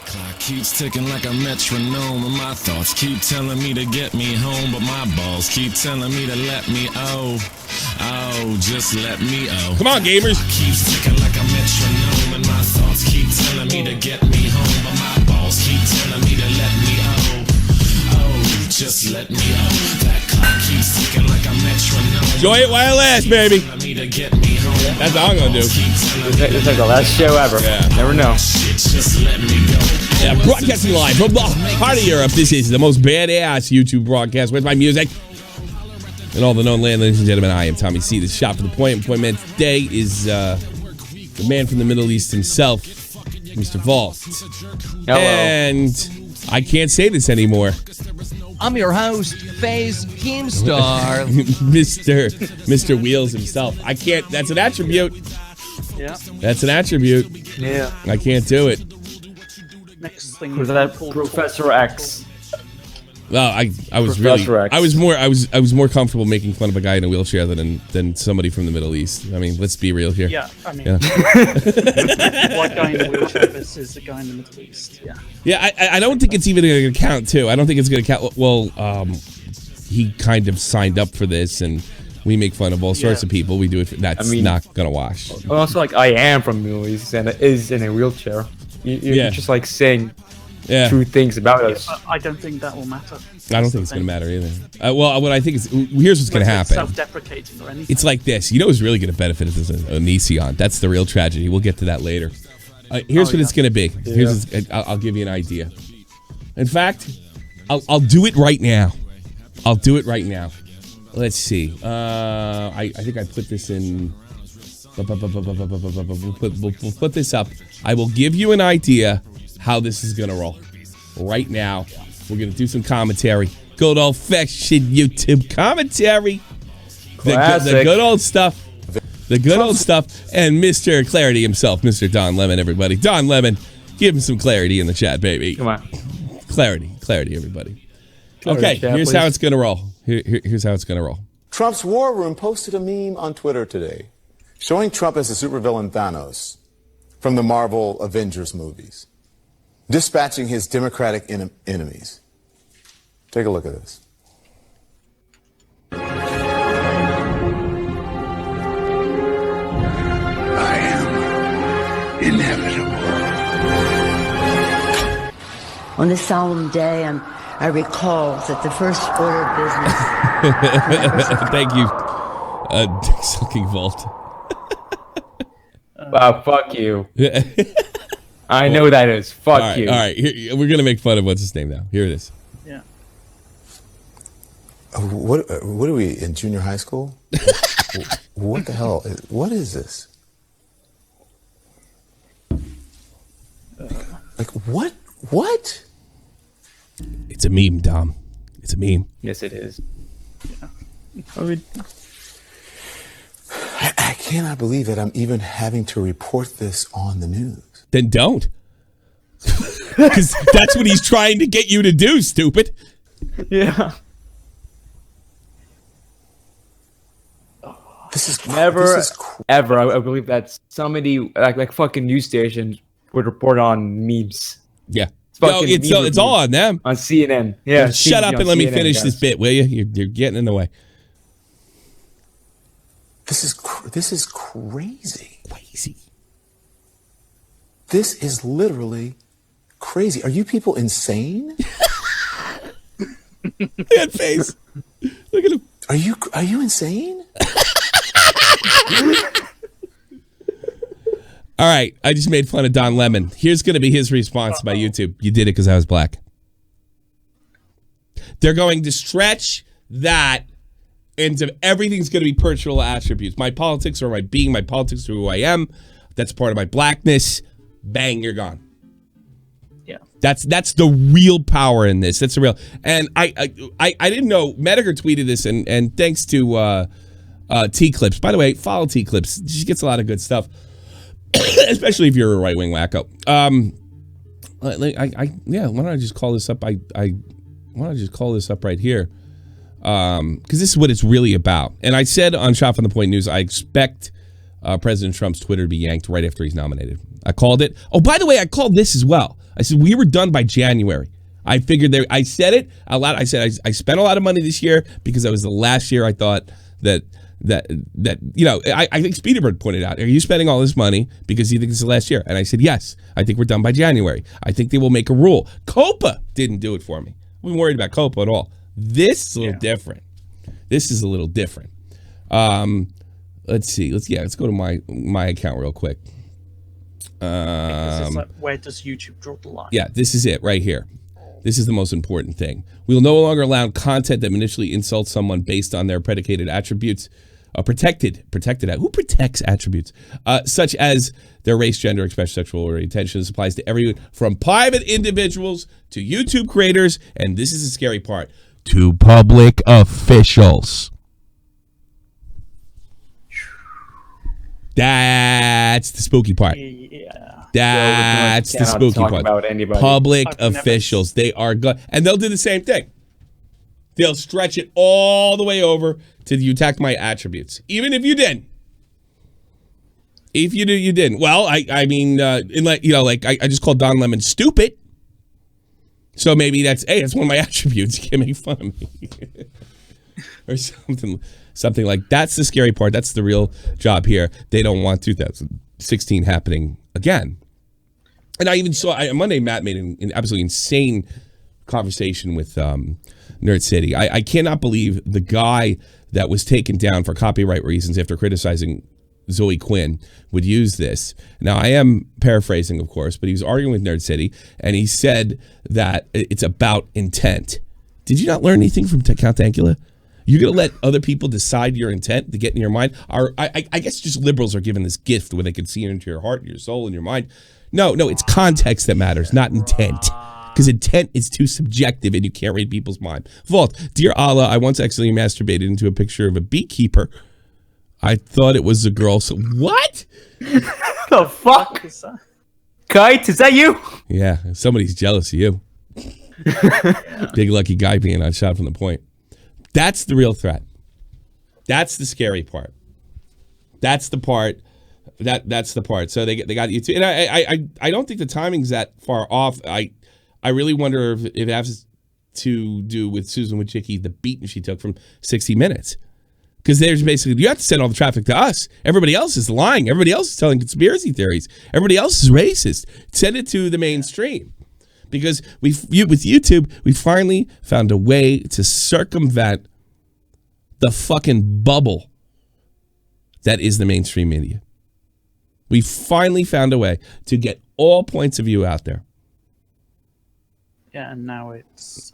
Clock keeps ticking like a metronome, and my thoughts keep telling me to get me home, but my balls keep telling me to let me just let me Come on, gamers. Clock keeps ticking like a metronome, and my thoughts keep telling me to get me home, but my balls keep telling me to let me just let me That clock keeps ticking like a metronome. Enjoy it while it lasts, baby. That's all I'm gonna do. It's like the last show ever. Yeah. Never know. Just let me go. Yeah, broadcasting live from the heart of Europe. This is the most badass YouTube broadcast with my music and all the known land, ladies and gentlemen. I am Tommy C. This is Shot for the Point. Point man today is the man from the Middle East himself, Mr. Vault. Hello. And I can't say this anymore. I'm your host, FaZe Keemstar. Mr. Wheels himself. I can't. That's an attribute. Yeah. That's an attribute. Yeah. I can't do it. Next thing. Was that Professor X? Well, I was Professor really. X. I was more comfortable making fun of a guy in a wheelchair than somebody from the Middle East. I mean, let's be real here. Yeah, I mean, Yeah. one guy in the wheelchair versus the guy in the Middle East. Yeah. Yeah, I don't think it's even going to count, too. I don't think it's going to count. Well, he kind of signed up for this, and we make fun of all sorts of people. We do it. That's not going to wash. Also, like, I am from the Middle East and is in a wheelchair. You're just like saying true things about us. I don't think that will matter. I don't think it's going to matter either. Well, what I think is, here's what's going to happen. Self-deprecating or anything. It's like this. You know who's really going to benefit is a Nesion. That's the real tragedy. We'll get to that later. Here's what it's going to be. I'll give you an idea. In fact, I'll do it right now. I'll do it right now. Let's see. I think I put this in. We'll put this up. I will give you an idea how this is going to roll. Right now, we're going to do some commentary. Good old-fashioned YouTube commentary. The good old stuff. The good old stuff. And Mr. Clarity himself, Mr. Don Lemon, everybody. Don Lemon, give him some clarity in the chat, baby. Come on. Clarity, everybody. Clarity, Okay, chat, here's please. how it's going to roll. Here's how it's going to roll. Trump's war room posted a meme on Twitter today showing Trump as the supervillain Thanos from the Marvel Avengers movies, dispatching his Democratic enemies. Take a look at this. I am inevitable. On this solemn day, I recall that the first order of business. Thank you, Dick-sucking Vault. Wow, fuck you. I know that is. Fuck you. All right. Here, we're going to make fun of what's his name now. Here it is. Yeah. What are we, in junior high school? What the hell? What is this? Like, what? What? It's a meme, Dom. It's a meme. Yes, it is. Yeah. I cannot believe that I'm even having to report this on the news. Then don't. Because that's what he's trying to get you to do, stupid. Yeah. This is Never, ever. I believe that somebody, like fucking news stations, would report on memes. Yeah. No, it's all on them. On CNN. Yeah. Shut up and let me finish this bit, will you? You're getting in the way. This is crazy. Crazy. This is literally crazy. Are you people insane? That face. Look at him. Are you insane? All right, I just made fun of Don Lemon. Here's going to be his response by YouTube. You did it because I was black. They're going to stretch that into everything's going to be personal attributes. My politics are my being. My politics are who I am. That's part of my blackness. Bang, you're gone. Yeah. That's the real power in this. That's the real. And I didn't know. Mediger tweeted this, and thanks to T-Clips. By the way, follow T-Clips. She gets a lot of good stuff. Especially if you're a right-wing wacko. Why don't I just call this up? Why don't I just call this up right here? Because this is what it's really about. And I said on Shot from the Point News, I expect President Trump's Twitter to be yanked right after he's nominated. I called it. Oh, by the way, I called this as well. I said, we were done by January. I figured I said it a lot. I said, I spent a lot of money this year because that was the last year I thought that I think Speederbird pointed out, are you spending all this money because you think it's the last year? And I said, yes, I think we're done by January. I think they will make a rule. COPA didn't do it for me. We weren't worried about COPA at all. This is a little different. This is a little different. Let's see. Let's go to my account real quick. Because it's like, where does YouTube draw the line? Yeah, this is it right here. This is the most important thing. We will no longer allow content that initially insults someone based on their predicated attributes, protected. Who protects attributes? Such as their race, gender, expression, sexual orientation. This applies to everyone from private individuals to YouTube creators, and this is the scary part, to public officials. That's the spooky part. Yeah. That's the spooky part. About anybody. Public officials, they are good, and they'll do the same thing. They'll stretch it all the way over to you attack my attributes, even if you didn't. If you do, you didn't. Well, I mean, I just called Don Lemon stupid, so maybe that's one of my attributes. You can't make fun of me, or something like that's the scary part. That's the real job here. They don't want 2016 happening again. And I even saw on Monday, Matt made an absolutely insane conversation with Nerd City. I cannot believe the guy that was taken down for copyright reasons after criticizing Zoe Quinn would use this. Now, I am paraphrasing, of course, but he was arguing with Nerd City, and he said that it's about intent. Did you not learn anything from Count Dankula? You're going to let other people decide your intent to get in your mind? I guess just liberals are given this gift where they can see into your heart, your soul, and your mind. No, it's context that matters, not intent. Because intent is too subjective and you can't read people's mind. Vault, dear Allah, I once accidentally masturbated into a picture of a beekeeper. I thought it was a girl. So what? The fuck? Kite, is that you? Yeah, somebody's jealous of you. Big lucky guy being outshot from the point. That's the real threat. That's the scary part. That's the part. That's the part. So they got you too. And I don't think the timing's that far off. I really wonder if it has to do with Susan Wojcicki, the beating she took from 60 Minutes. Because there's basically, you have to send all the traffic to us. Everybody else is lying. Everybody else is telling conspiracy theories. Everybody else is racist. Send it to the mainstream. Because with YouTube, we finally found a way to circumvent the fucking bubble that is the mainstream media. We finally found a way to get all points of view out there. Yeah, and now it's...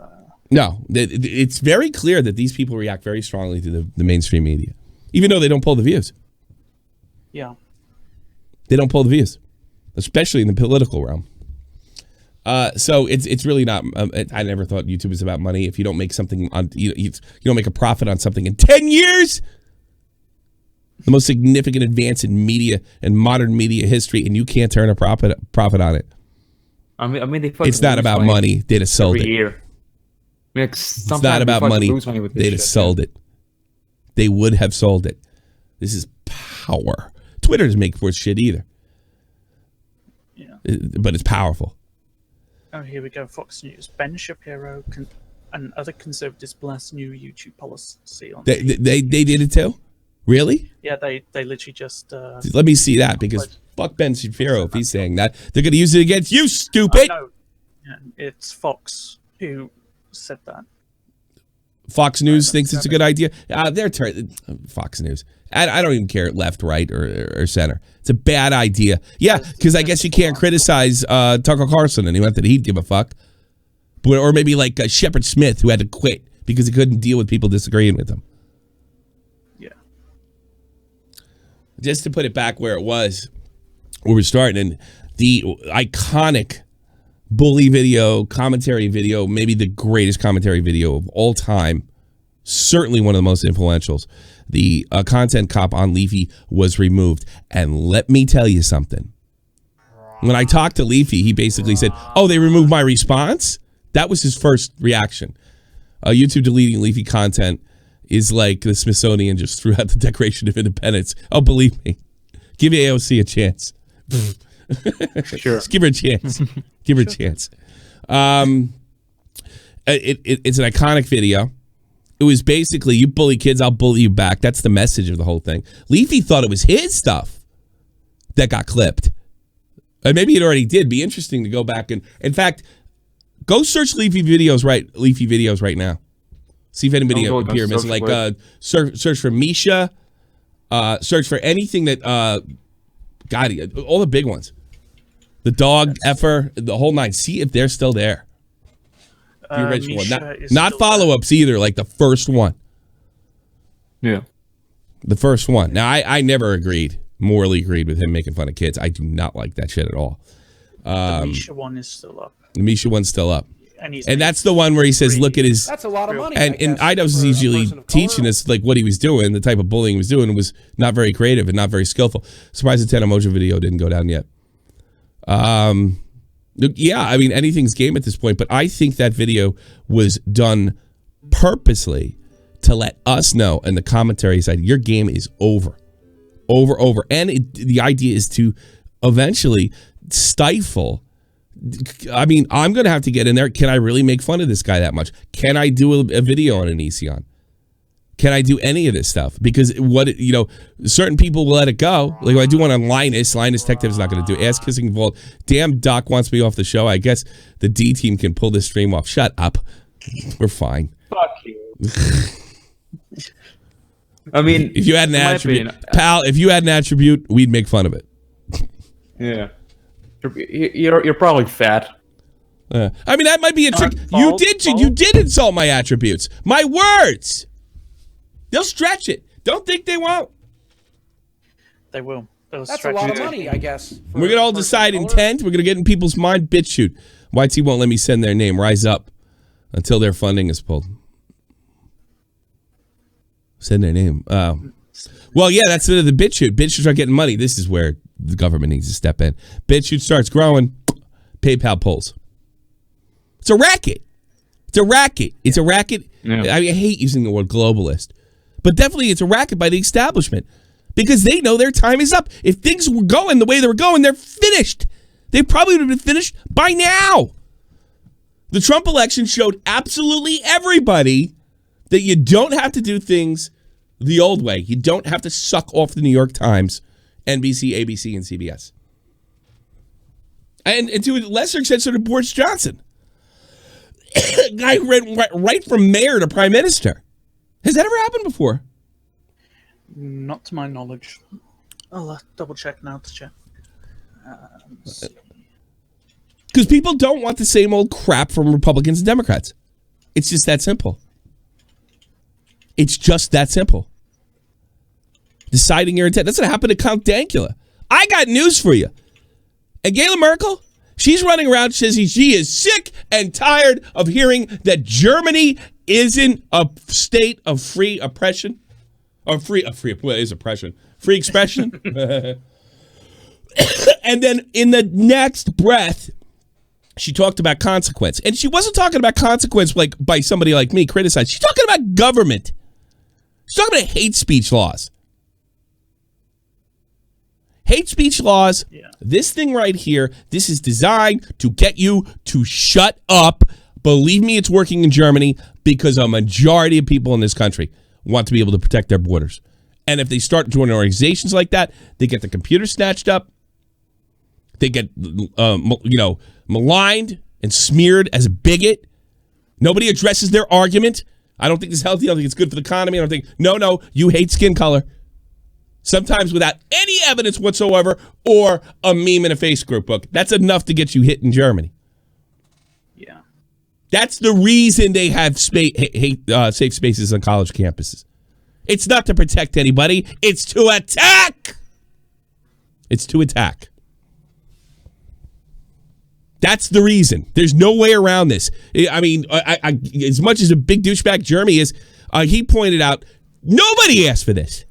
No, it's very clear that these people react very strongly to the mainstream media, even though they don't pull the views. Yeah. They don't pull the views, especially in the political realm. So it's really not. I never thought YouTube was about money. If you don't make something on, you don't make a profit on something in 10 years, the most significant advance in media and modern media history, and you can't turn a profit on it. I mean, it's not about money. They'd have sold it. Year. I mean, it's not about money. They'd have sold it. They would have sold it. This is power. Twitter doesn't make worth shit either. Yeah. But it's powerful. Oh, here we go. Fox News. Ben Shapiro and other conservatives bless new YouTube policy on. They did it too? Really? Yeah, they literally just. Let me see that, because fuck Ben Shapiro if he's saying that. They're going to use it against you, stupid. No, yeah, it's Fox who said that. Fox News thinks it's a good idea. Fox News. I don't even care left, right, or center. It's a bad idea. Yeah, because I guess you can't criticize Tucker Carlson and he'd give a fuck. Or maybe like Shepard Smith, who had to quit because he couldn't deal with people disagreeing with him. Yeah. Just to put it back where it was, where we're starting, and the iconic bully video, commentary video, maybe the greatest commentary video of all time, certainly one of the most influentials. The content cop on Leafy was removed. And let me tell you something. When I talked to Leafy, he basically said, oh, they removed my response? That was his first reaction. YouTube deleting Leafy content is like the Smithsonian just threw out the Declaration of Independence. Oh, believe me. Give AOC a chance. Sure. Just give her a chance. Give her a chance. It's an iconic video. It was basically, you bully kids, I'll bully you back. That's the message of the whole thing. Leafy thought it was his stuff that got clipped. And maybe it already did. Be interesting to go back and, in fact, go search Leafy videos right now. See if anybody appear missing. Like search for Misha. Search for anything that all the big ones. The dog effer, the whole nine. See if they're still there. The original one. Not follow-ups either, like the first one. Yeah. The first one. Now, I never morally agreed with him making fun of kids. I do not like that shit at all. The Misha one is still up. The Misha one's still up. And that's the one where he says, look at his... That's a lot of money. And IDUBBBZ is usually teaching us like what he was doing, the type of bullying he was doing was not very creative and not very skillful. Surprised the Tanamojo video didn't go down yet. Yeah, I mean, anything's game at this point, but I think that video was done purposely to let us know, and the commentary side, your game is over. Over. And the idea is to eventually stifle. I mean, I'm going to have to get in there. Can I really make fun of this guy that much? Can I do a video on an Econ? Can I do any of this stuff? Because certain people will let it go. Like I do one on Linus. Linus Tech Tip is not going to do ass kissing vault. Damn, Doc wants me off the show. I guess the D team can pull this stream off. Shut up. We're fine. Fuck you. I mean, if you had an attribute, pal, if you had an attribute, we'd make fun of it. Yeah. You're probably fat. I mean, that might be a trick. You did insult my attributes. My words. They'll stretch it. Don't think they won't. They will. That's a lot of money, I guess. We're going to all decide intent. We're going to get in people's mind. Bitch shoot. YT won't let me send their name. Rise up until their funding is pulled. Send their name. Well, yeah, that's the bitch shoot. Bitch shoot start getting money. This is where the government needs to step in. Bitch shoot starts growing. PayPal pulls. It's a racket. It's a racket. Yeah. I hate using the word globalist. But definitely it's a racket by the establishment because they know their time is up. If things were going the way they were going, they're finished. They probably would have been finished by now. The Trump election showed absolutely everybody that you don't have to do things the old way. You don't have to suck off the New York Times, NBC, ABC, and CBS. And to a lesser extent, so did Boris Johnson. Guy went right from mayor to prime minister. Has that ever happened before? Not to my knowledge. I'll double check now to check. Because people don't want the same old crap from Republicans and Democrats. It's just that simple. It's just that simple. Deciding your intent. That's what happened to Count Dankula. I got news for you. Angela Merkel, she's running around, says she is sick and tired of hearing that Germany isn't a state of free oppression. Or what is oppression? Free expression. And then in the next breath, she talked about consequence. And she wasn't talking about consequence like by somebody like me criticized. She's talking about government. She's talking about hate speech laws. Hate speech laws, This thing right here, this is designed to get you to shut up. Believe me, it's working in Germany because a majority of people in this country want to be able to protect their borders. And if they start joining organizations like that, they get the computer snatched up. They get, maligned and smeared as a bigot. Nobody addresses their argument. I don't think it's healthy. I don't think it's good for the economy. I don't think, no, you hate skin color. Sometimes without any evidence whatsoever or a meme in a Facebook book. That's enough to get you hit in Germany. Yeah. That's the reason they have safe spaces on college campuses. It's not to protect anybody. It's to attack. It's to attack. That's the reason. There's no way around this. I mean, I as much as a big douchebag Jeremy is, he pointed out, nobody asked for this.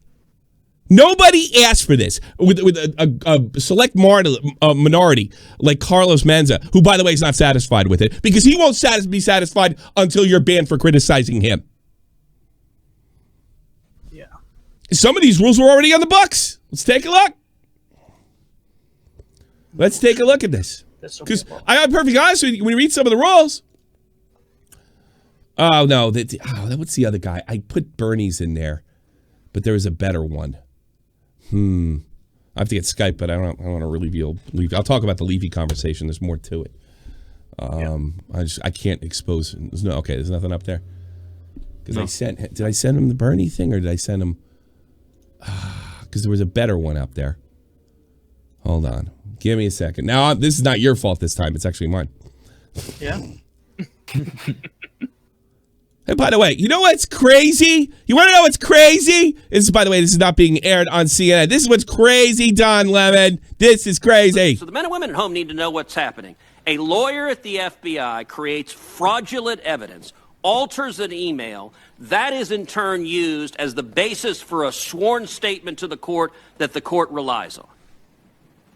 Nobody asked for this with a select minority like Carlos Menza, who, by the way, is not satisfied with it because he won't be satisfied until you're banned for criticizing him. Yeah. Some of these rules were already on the books. Let's take a look. Let's take a look at this. Because I'm perfectly honest with you, when you read some of the rules. Oh, no. What's the other guy? I put Bernie's in there, but there was a better one. I have to get Skype, but I don't want to reveal. I'll talk about the Leafy conversation. There's more to it. I can't expose. There's nothing up there. Because did I send him the Bernie thing, or did I send him? Because there was a better one up there. Hold on. Give me a second. Now, this is not your fault this time. It's actually mine. Yeah. And by the way, you know what's crazy? You want to know what's crazy? By the way, this is not being aired on CNN. This is what's crazy, Don Lemon. This is crazy. So the men and women at home need to know what's happening. A lawyer at the FBI creates fraudulent evidence, alters an email. That is in turn used as the basis for a sworn statement to the court that the court relies on.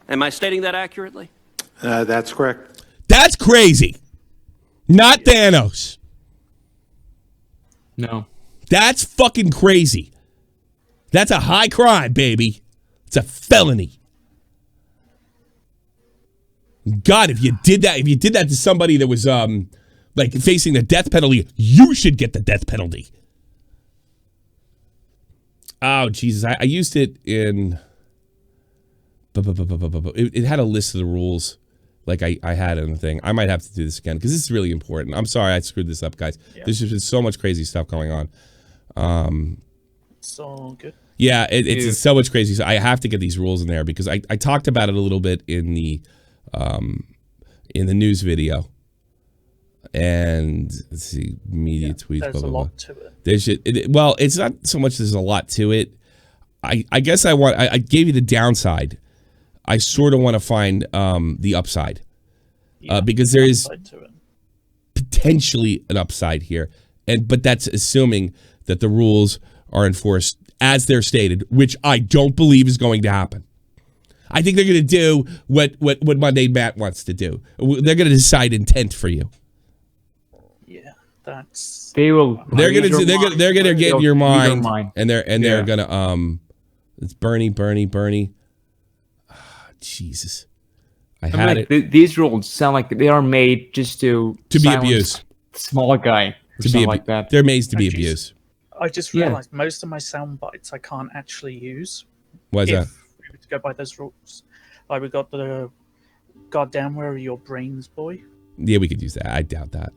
Am I stating that accurately? That's correct. That's crazy. Not Thanos. No. That's fucking crazy. That's a high crime, baby. It's a felony. God, if you did that to somebody that was like facing the death penalty, you should get the death penalty. Oh, Jesus. I used it in... It had a list of the rules like I had in the thing. I might have to do this again because this is really important. I'm sorry I screwed this up, guys. Yeah. There's just been so much crazy stuff going on. So good. Yeah, it's so much crazy. So I have to get these rules in there because I talked about it a little bit in the news video. And let's see, media tweets. There's a lot to it. Well, it's not so much there's a lot to it. I guess I gave you the downside. I sort of want to find the upside because there is potentially an upside here, but that's assuming that the rules are enforced as they're stated, which I don't believe is going to happen. I think they're going to do what Monday Matt wants to do. They're going to decide intent for you. Yeah, that's. They will. They're going to get in your mind, and they're going to It's Bernie. Jesus, I had it. These rules sound like they are made just to be abused. Small guy, to be like that. They're made to be abused. I just realized most of my sound bites I can't actually use. Why is that? If we were to go by those rules, like we got the "goddamn where are your brains, boy." Yeah, we could use that. I doubt that.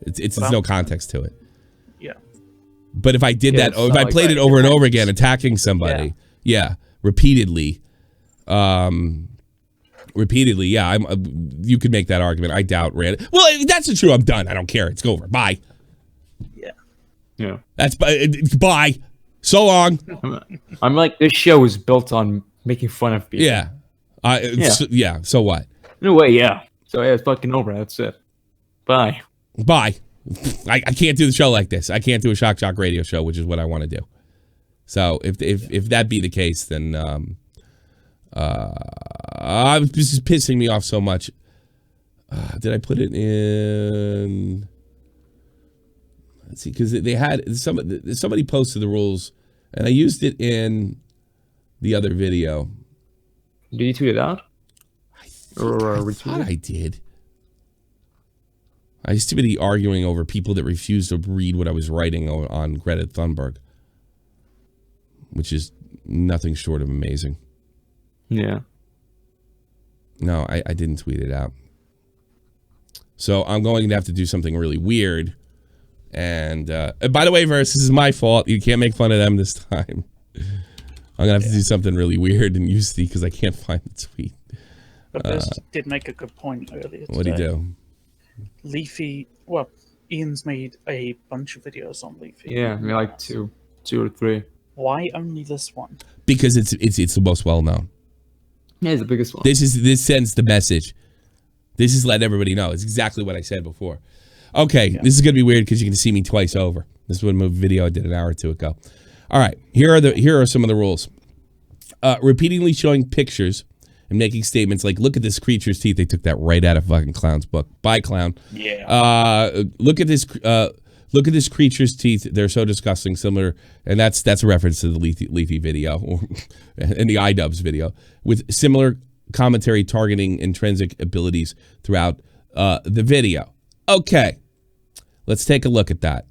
There's no context to it. Yeah. But if I did that, if I played it over and over again, attacking somebody, repeatedly. You could make that argument. I doubt Rand. Well, if that's true, I'm done. I don't care. It's over. Bye. Yeah. That's bye. So long. I'm like, this show is built on making fun of people. Yeah. So what? No way. Yeah. So it's fucking over. That's it. Bye. I can't do the show like this. I can't do a shock radio show, which is what I want to do. So if that be the case, then this is pissing me off so much. Did I put it in? Let's see, because they had somebody posted the rules, and I used it in the other video. Did you tweet it out? I thought I did. I used to be arguing over people that refused to read what I was writing on Greta Thunberg, which is nothing short of amazing. Yeah. No, I didn't tweet it out. So I'm going to have to do something really weird. And by the way, Verse, this is my fault. You can't make fun of them this time. I'm going to have to do something really weird and use the because I can't find the tweet. But this did make a good point earlier. What did he do? Leafy, well, Ian's made a bunch of videos on Leafy. Yeah, maybe like two or three. Why only this one? Because it's the most well known. Yeah, it's the biggest one. This sends the message. This is letting everybody know. It's exactly what I said before. Okay, This is gonna be weird because you can see me twice over. This was a video I did an hour or two ago. All right, here are some of the rules. Repeatedly showing pictures and making statements like, "Look at this creature's teeth." They took that right out of fucking Clown's book. Bye, Clown. Yeah. Look at this creature's teeth. They're so disgusting. Similar, and that's a reference to the Leafy video and the IDUBBBZ video with similar commentary targeting intrinsic abilities throughout the video. Okay, let's take a look at that.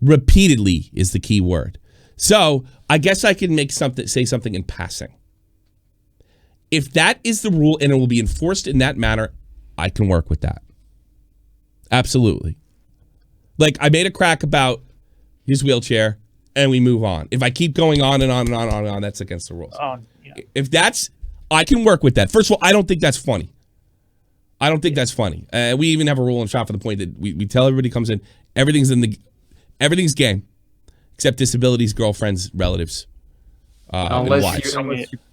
Repeatedly is the key word. So I guess I can say something in passing. If that is the rule and it will be enforced in that manner, I can work with that. Absolutely. Like, I made a crack about his wheelchair and we move on. If I keep going on and on and on and on, that's against the rules. If that's, I can work with that. First of all, I don't think that's funny. I don't think that's funny. We even have a rule in shop for the point that we tell everybody comes in, everything's game, except disabilities, girlfriends, relatives, and wives.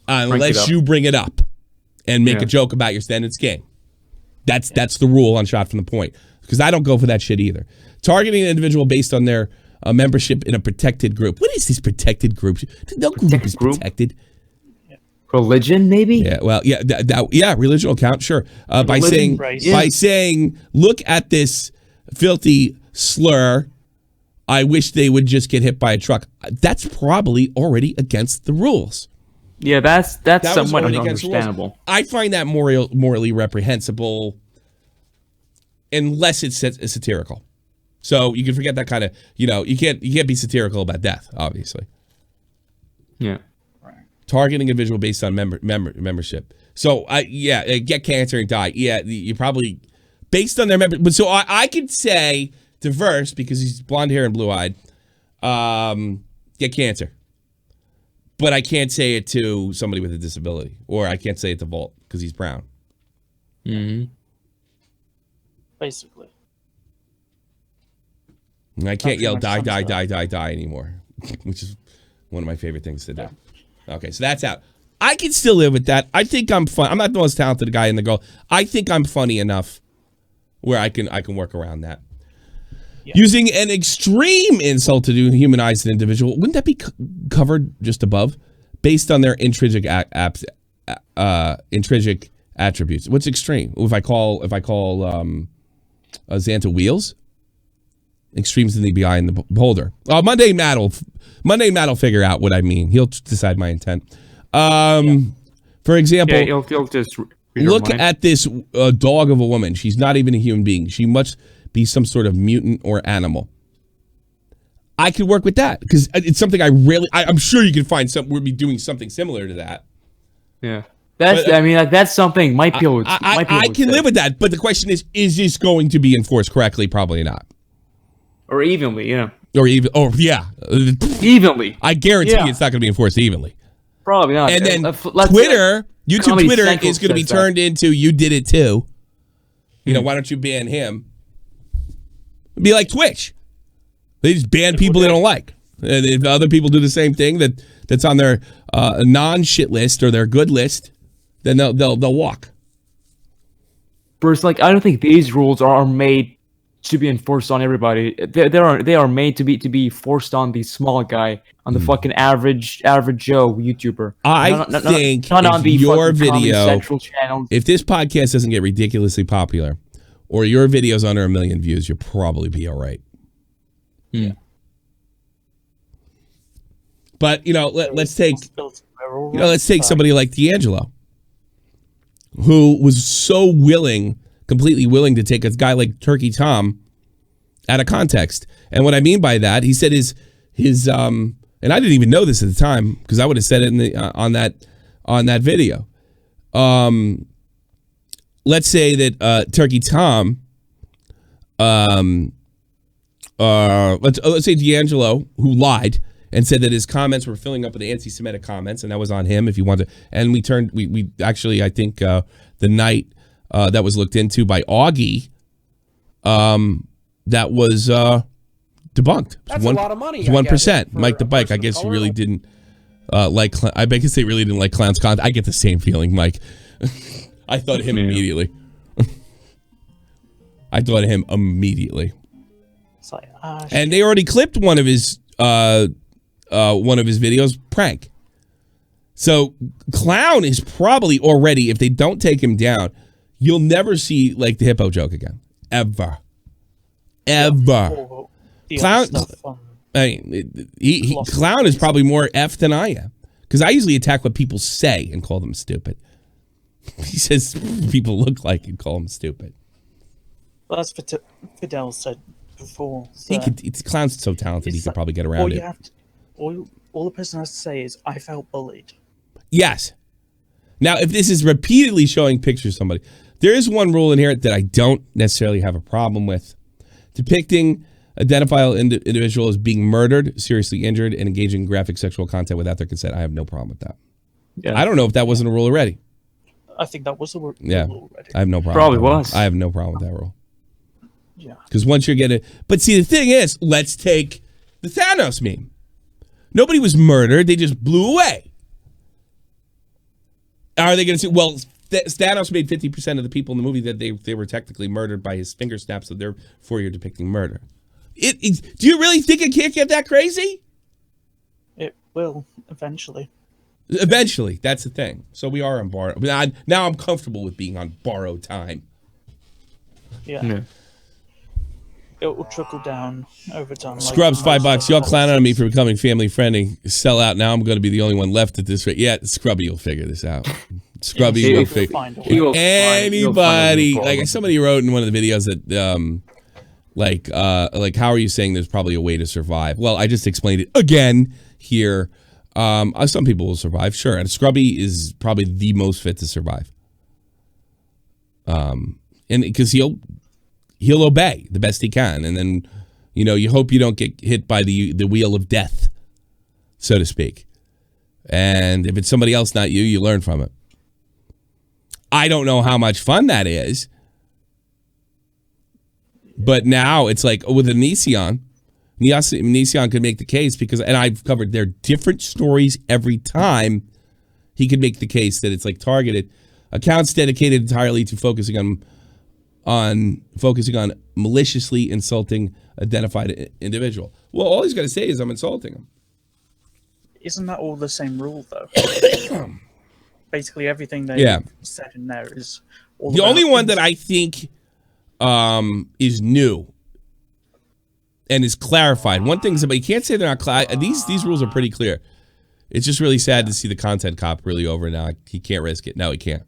Unless you bring it up and make a joke about your stand, it's game. That's the rule on shot from the point, because I don't go for that shit either. Targeting an individual based on their membership in a protected group. What is this protected group? No group is protected. Religion, maybe? Yeah, well, religion will count, sure. By saying, look at this filthy slur, I wish they would just get hit by a truck. That's probably already against the rules. Yeah, that's somewhat understandable. I find that morally reprehensible unless it's satirical. So you can forget that kind of, you can't be satirical about death, obviously. Yeah. Targeting a individual based on membership. So get cancer and die. Yeah, you probably based on their membership. But so I could say diverse because he's blonde hair and blue eyed. Get cancer. But I can't say it to somebody with a disability, or I can't say it to Volt because he's brown. Mm-hmm. Basically. And I can't yell die anymore, which is one of my favorite things to do. Okay, so that's out. I can still live with that. I think I'm fun. I'm not the most talented guy in the girl. I think I'm funny enough where I can work around that. Yeah. Using an extreme insult to dehumanize an individual, wouldn't that be covered just above? Based on their intrinsic intrinsic attributes. What's extreme? If I call Xanta wheels, extremes in the eye and the beholder. Monday Matt will figure out what I mean. He'll decide my intent. For example, he'll just look at this dog of a woman. She's not even a human being. She must be some sort of mutant or animal. I could work with that because it's something I'm sure you can find we'll be doing something similar to that. Yeah. That's something might be able to. I can live with that, but the question is this going to be enforced correctly? Probably not. Or evenly, yeah. Evenly. I guarantee it's not going to be enforced evenly. Probably not. And then YouTube Twitter is going to be turned into you did it too. Why don't you ban him? It'd be like Twitch. They just ban people they don't like. And if other people do the same thing that's on their non-shit list or their good list, then they'll walk. Bruce, I don't think these rules are made to be enforced on everybody. They are made to be forced on the small guy, on the fucking average Joe YouTuber. I think not on the your video, Central channel. If this podcast doesn't get ridiculously popular, or your video's under 1 million views, you'll probably be all right. Yeah. But let's take somebody like D'Angelo, who was so completely willing to take a guy like Turkey Tom out of context. And what I mean by that, he said his and I didn't even know this at the time because I would have said it in the on that video. Let's say that Turkey Tom, let's say D'Angelo, who lied and said that his comments were filling up with anti-Semitic comments, and that was on him if you wanted. And we actually, I think the night that was looked into by Augie, that was debunked. That's a lot of money. 1%. Mike the Bike. I guess he really didn't like. I guess they really didn't like clowns' content. I get the same feeling, Mike. I thought of him immediately. It's like, and they already clipped one of his videos, prank. So clown is probably already, if they don't take him down, you'll never see like the hippo joke again, ever. Clown. Clown is probably more F than I am because I usually attack what people say and call them stupid. He says people look like and call him stupid. Well, as Fidel said before, It's clown's so talented he could probably get around it. All the person has to say is, I felt bullied. Yes. Now, if this is repeatedly showing pictures of somebody, there is one rule in here that I don't necessarily have a problem with. Depicting identifiable individual as being murdered, seriously injured, and engaging in graphic sexual content without their consent. I have no problem with that. Yeah. I don't know if that wasn't a rule already. I think that was the rule already. I have no problem. Probably with that was. I have no problem with that rule. Yeah. Because once you're getting... But see, the thing is, let's take the Thanos meme. Nobody was murdered. They just blew away. Are they going to say, well, Thanos made 50% of the people in the movie that they were technically murdered by his finger snaps, so therefore you're depicting murder. Do you really think it can't get that crazy? It will, eventually. Eventually. That's the thing. So we are on borrowed. Now I'm comfortable with being on borrowed time. Yeah. It will trickle down over time. Scrubs, $5. Y'all clowning on me for becoming family friendly. Sell out. Now I'm going to be the only one left at this rate. Yeah, Scrubby will figure this out. Scrubby will figure. Anybody, like somebody wrote in one of the videos that, like how are you saying there's probably a way to survive? Well, I just explained it again here. Some people will survive, sure, and Scrubby is probably the most fit to survive. And because he'll obey the best he can, and then you hope you don't get hit by the wheel of death, so to speak. And if it's somebody else, not you, you learn from it. I don't know how much fun that is, but now it's like with Onision could make the case because, and I've covered their different stories every time. He could make the case that it's like targeted accounts dedicated entirely to focusing on maliciously insulting identified individual. Well, all he's got to say is I'm insulting him. Isn't that all the same rule though? Basically everything they said in there is all the only one that I think is new and is clarified. One thing's about you can't say they're not these rules are pretty clear. It's just really sad to see the content cop really over now. He can't risk it. No, he can't.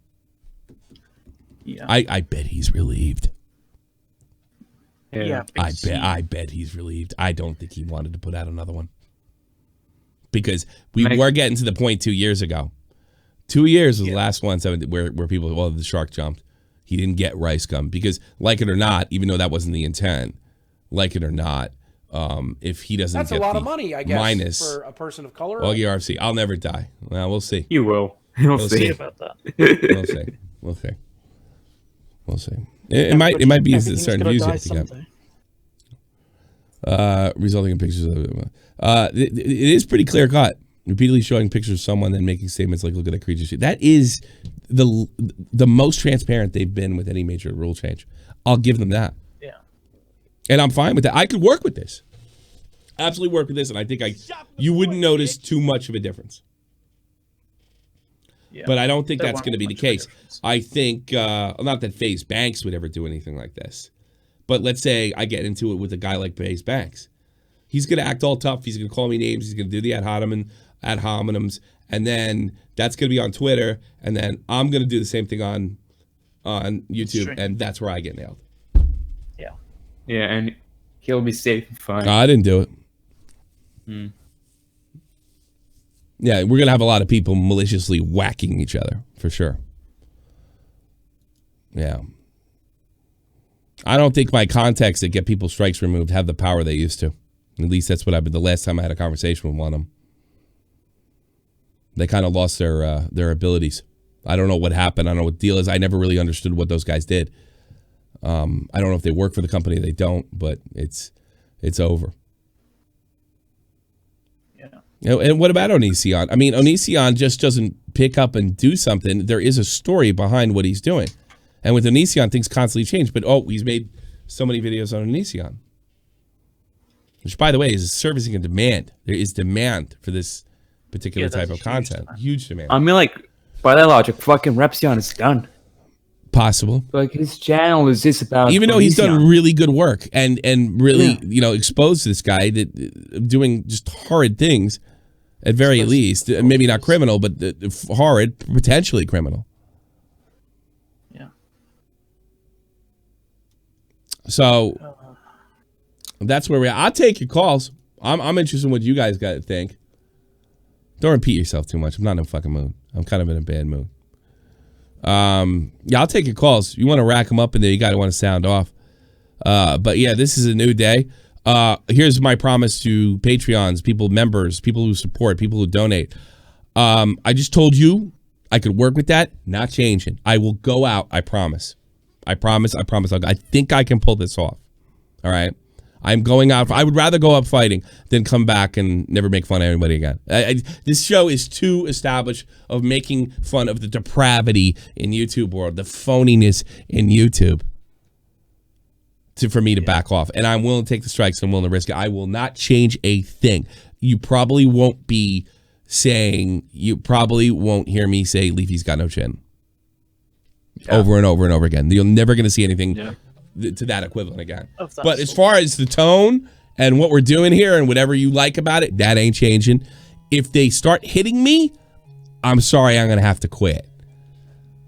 Yeah. I bet he's relieved. Yeah. I bet he's relieved. I don't think he wanted to put out another one. Because we were getting to the point 2 years ago. 2 years was the last one where people, well, the shark jumped. He didn't get rice gum. Because, like it or not, even though that wasn't the intent, like it or not, if he doesn't That's get a lot the of money, I guess, minus, for a person of color. Well, RFC, I'll never die. Well, we'll see. You will. We'll see about that. We'll see. We'll see. It might be certain views you have to get. Resulting in pictures of it is pretty clear cut. Repeatedly showing pictures of someone and making statements like, look at that creature. That is the most transparent they've been with any major rule change. I'll give them that. Yeah. And I'm fine with that. I could work with this. Absolutely work with this, and I think you wouldn't notice too much of a difference. Yeah. But I don't think that's going to be the case. I think, not that FaZe Banks would ever do anything like this, but let's say I get into it with a guy like FaZe Banks. He's going to act all tough. He's going to call me names. He's going to do the ad hominems, and then that's going to be on Twitter, and then I'm going to do the same thing on YouTube, and that's where I get nailed. Yeah. Yeah, and he'll be safe and fine. No, I didn't do it. Yeah, we're going to have a lot of people maliciously whacking each other, for sure. Yeah. I don't think my contacts that get people strikes removed have the power they used to. At least that's what I've been. The last time I had a conversation with one of them, they kind of lost their abilities. I don't know what happened. I don't know what the deal is. I never really understood what those guys did. I don't know if they work for the company. They don't, but it's over. Yeah. And what about Onision? I mean, Onision just doesn't pick up and do something. There is a story behind what he's doing. And with Onision, things constantly change. But, he's made so many videos on Onision. Which, by the way, is servicing a demand. There is demand for this particular type of content. Huge demand. I mean, like, by that logic, fucking Repsion is done. Possible. Like, his channel is just about... Even though he's done really good work and really, exposed this guy that doing just horrid things, at very least. Maybe not criminal, but horrid, potentially criminal. So that's where we're at. I'll take your calls. I'm interested in what you guys got to think. Don't repeat yourself too much. I'm not in a fucking mood. I'm kind of in a bad mood. Yeah, I'll take your calls. You want to rack them up in there, you got to want to sound off. But yeah, this is a new day. Here's my promise to Patreons, people, members, people who support, people who donate. I just told you I could work with that. Not changing. I will go out. I promise. I promise. I think I can pull this off. All right. I'm going out. I would rather go up fighting than come back and never make fun of anybody again. This show is too established of making fun of the depravity in YouTube world, the phoniness in YouTube, for me to back off. And I'm willing to take the strikes. I'm willing to risk it. I will not change a thing. You probably won't be saying, you probably won't hear me say Leafy's got no chin over and over and over again. You're never going to see anything to that equivalent again. But as far as the tone and what we're doing here and whatever you like about it, that ain't changing. If they start hitting me, I'm sorry, I'm going to have to quit.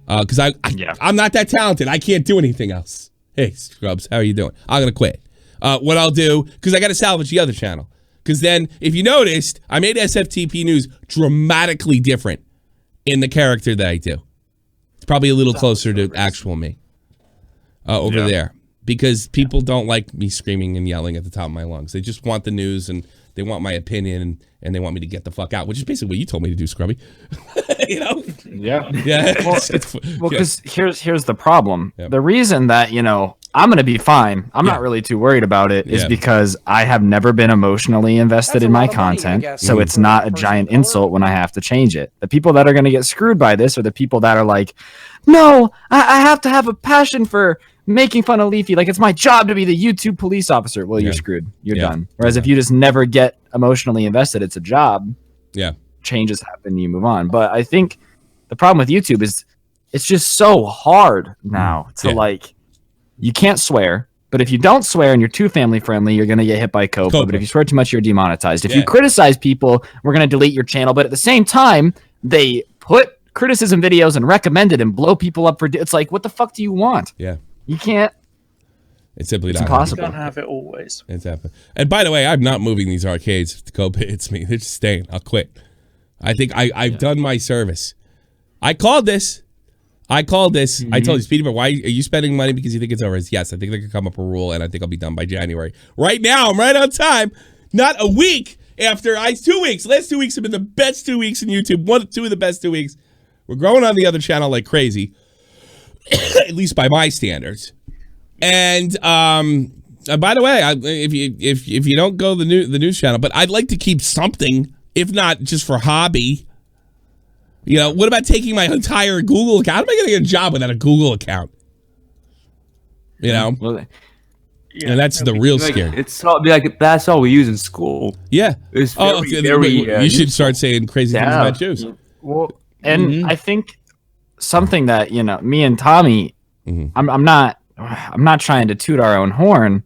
Because I'm not that talented. I can't do anything else. Hey, Scrubs, how are you doing? I'm going to quit. What I'll do, because I got to salvage the other channel. Because then, if you noticed, I made SFTP News dramatically different in the character that I do. It's probably a little closer to actual me over there. Because people don't like me screaming and yelling at the top of my lungs. They just want the news and they want my opinion and they want me to get the fuck out, which is basically what you told me to do, Scrubby. You know? Yeah. Yeah. Well, because here's the problem. Yep. The reason that, I'm going to be fine. I'm not really too worried about it is because I have never been emotionally invested in my content. So it's not a giant insult when I have to change it. The people that are going to get screwed by this are the people that are like, no, I have to have a passion for making fun of Leafy. Like, it's my job to be the YouTube police officer. Well, you're screwed. You're done. Whereas if you just never get emotionally invested, it's a job. Yeah. Changes happen, you move on. But I think the problem with YouTube is it's just so hard now to like, you can't swear, but if you don't swear and you're too family friendly, you're going to get hit by COPA. But if you swear too much, you're demonetized. If you criticize people, we're going to delete your channel. But at the same time, they put criticism videos and recommend it and blow people up for it's like, what the fuck do you want? Yeah. You can't. It's simply not impossible. You can't have it always. It's happening. And by the way, I'm not moving these arcades if the COPA hits me. They're just staying. I'll quit. I think I've done my service. I called this. I told you, Speedy, but why are you spending money because you think it's over? Yes, I think they could come up with a rule, and I think I'll be done by January. Right now, I'm right on time. Not a week after 2 weeks. Last 2 weeks have been the best 2 weeks in YouTube. Two of the best 2 weeks. We're growing on the other channel like crazy, at least by my standards. And by the way, if you don't go the news channel, but I'd like to keep something, if not just for hobby. What about taking my entire Google account? How am I going to get a job without a Google account? And that's the real scare. It's all, that's all we use in school. Yeah. It's very, you should start saying crazy things about Jews. Well, and I think something that me and Tommy, I'm not trying to toot our own horn.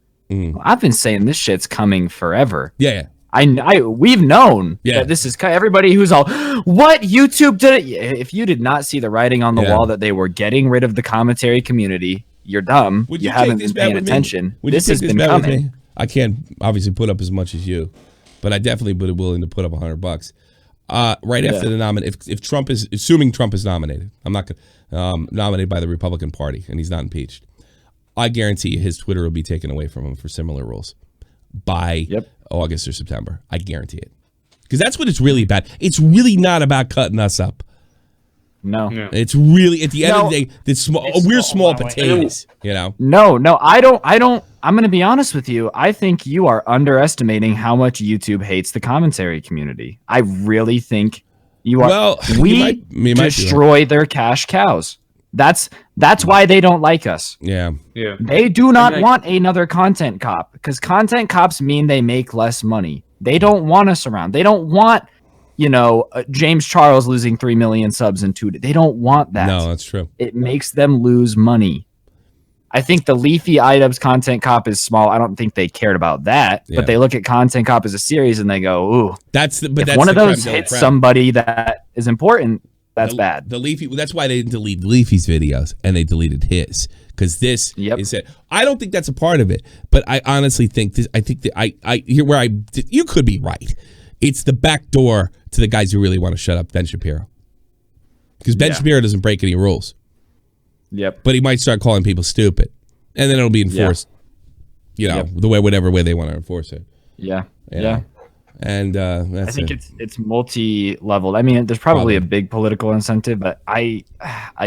I've been saying this shit's coming forever. Yeah. We've known that this is everybody who's all, what, YouTube did it? If you did not see the writing on the wall that they were getting rid of the commentary community, you're dumb. You haven't been paying attention. This has been coming. I can't obviously put up as much as you, but I definitely would be willing to put up $100. Right after the nomination, if Trump is, assuming Trump is nominated, I'm not nominated by the Republican Party and he's not impeached, I guarantee you his Twitter will be taken away from him for similar rules by August or September. I guarantee it. Because that's what it's really about. It's really not about cutting us up. No. It's really, at the end of the day, we're small potatoes, No, I don't. I'm going to be honest with you. I think you are underestimating how much YouTube hates the commentary community. I really think you are. Well, we destroy their cash cows. That's why they don't like us. Yeah. They do not want another content cop, because content cops mean they make less money. They don't want us around. They don't want, James Charles losing 3 million subs in 2 days. They don't want that. No, that's true. It makes them lose money. I think the Leafy IDUBBBZ content cop is small. I don't think they cared about that, but they look at content cop as a series and they go, ooh, if one of those hits somebody that is important, That's bad. The Leafy. That's why they didn't delete Leafy's videos and they deleted his, because this is it. I don't think that's a part of it, but I honestly think this. I think that I here where you could be right. It's the back door to the guys who really want to shut up Ben Shapiro, because Ben Shapiro doesn't break any rules. Yep. But he might start calling people stupid, and then it'll be enforced. You know, whatever way they want to enforce it. Yeah. And that's I think it's multi-leveled. I mean, there's probably a big political incentive, but I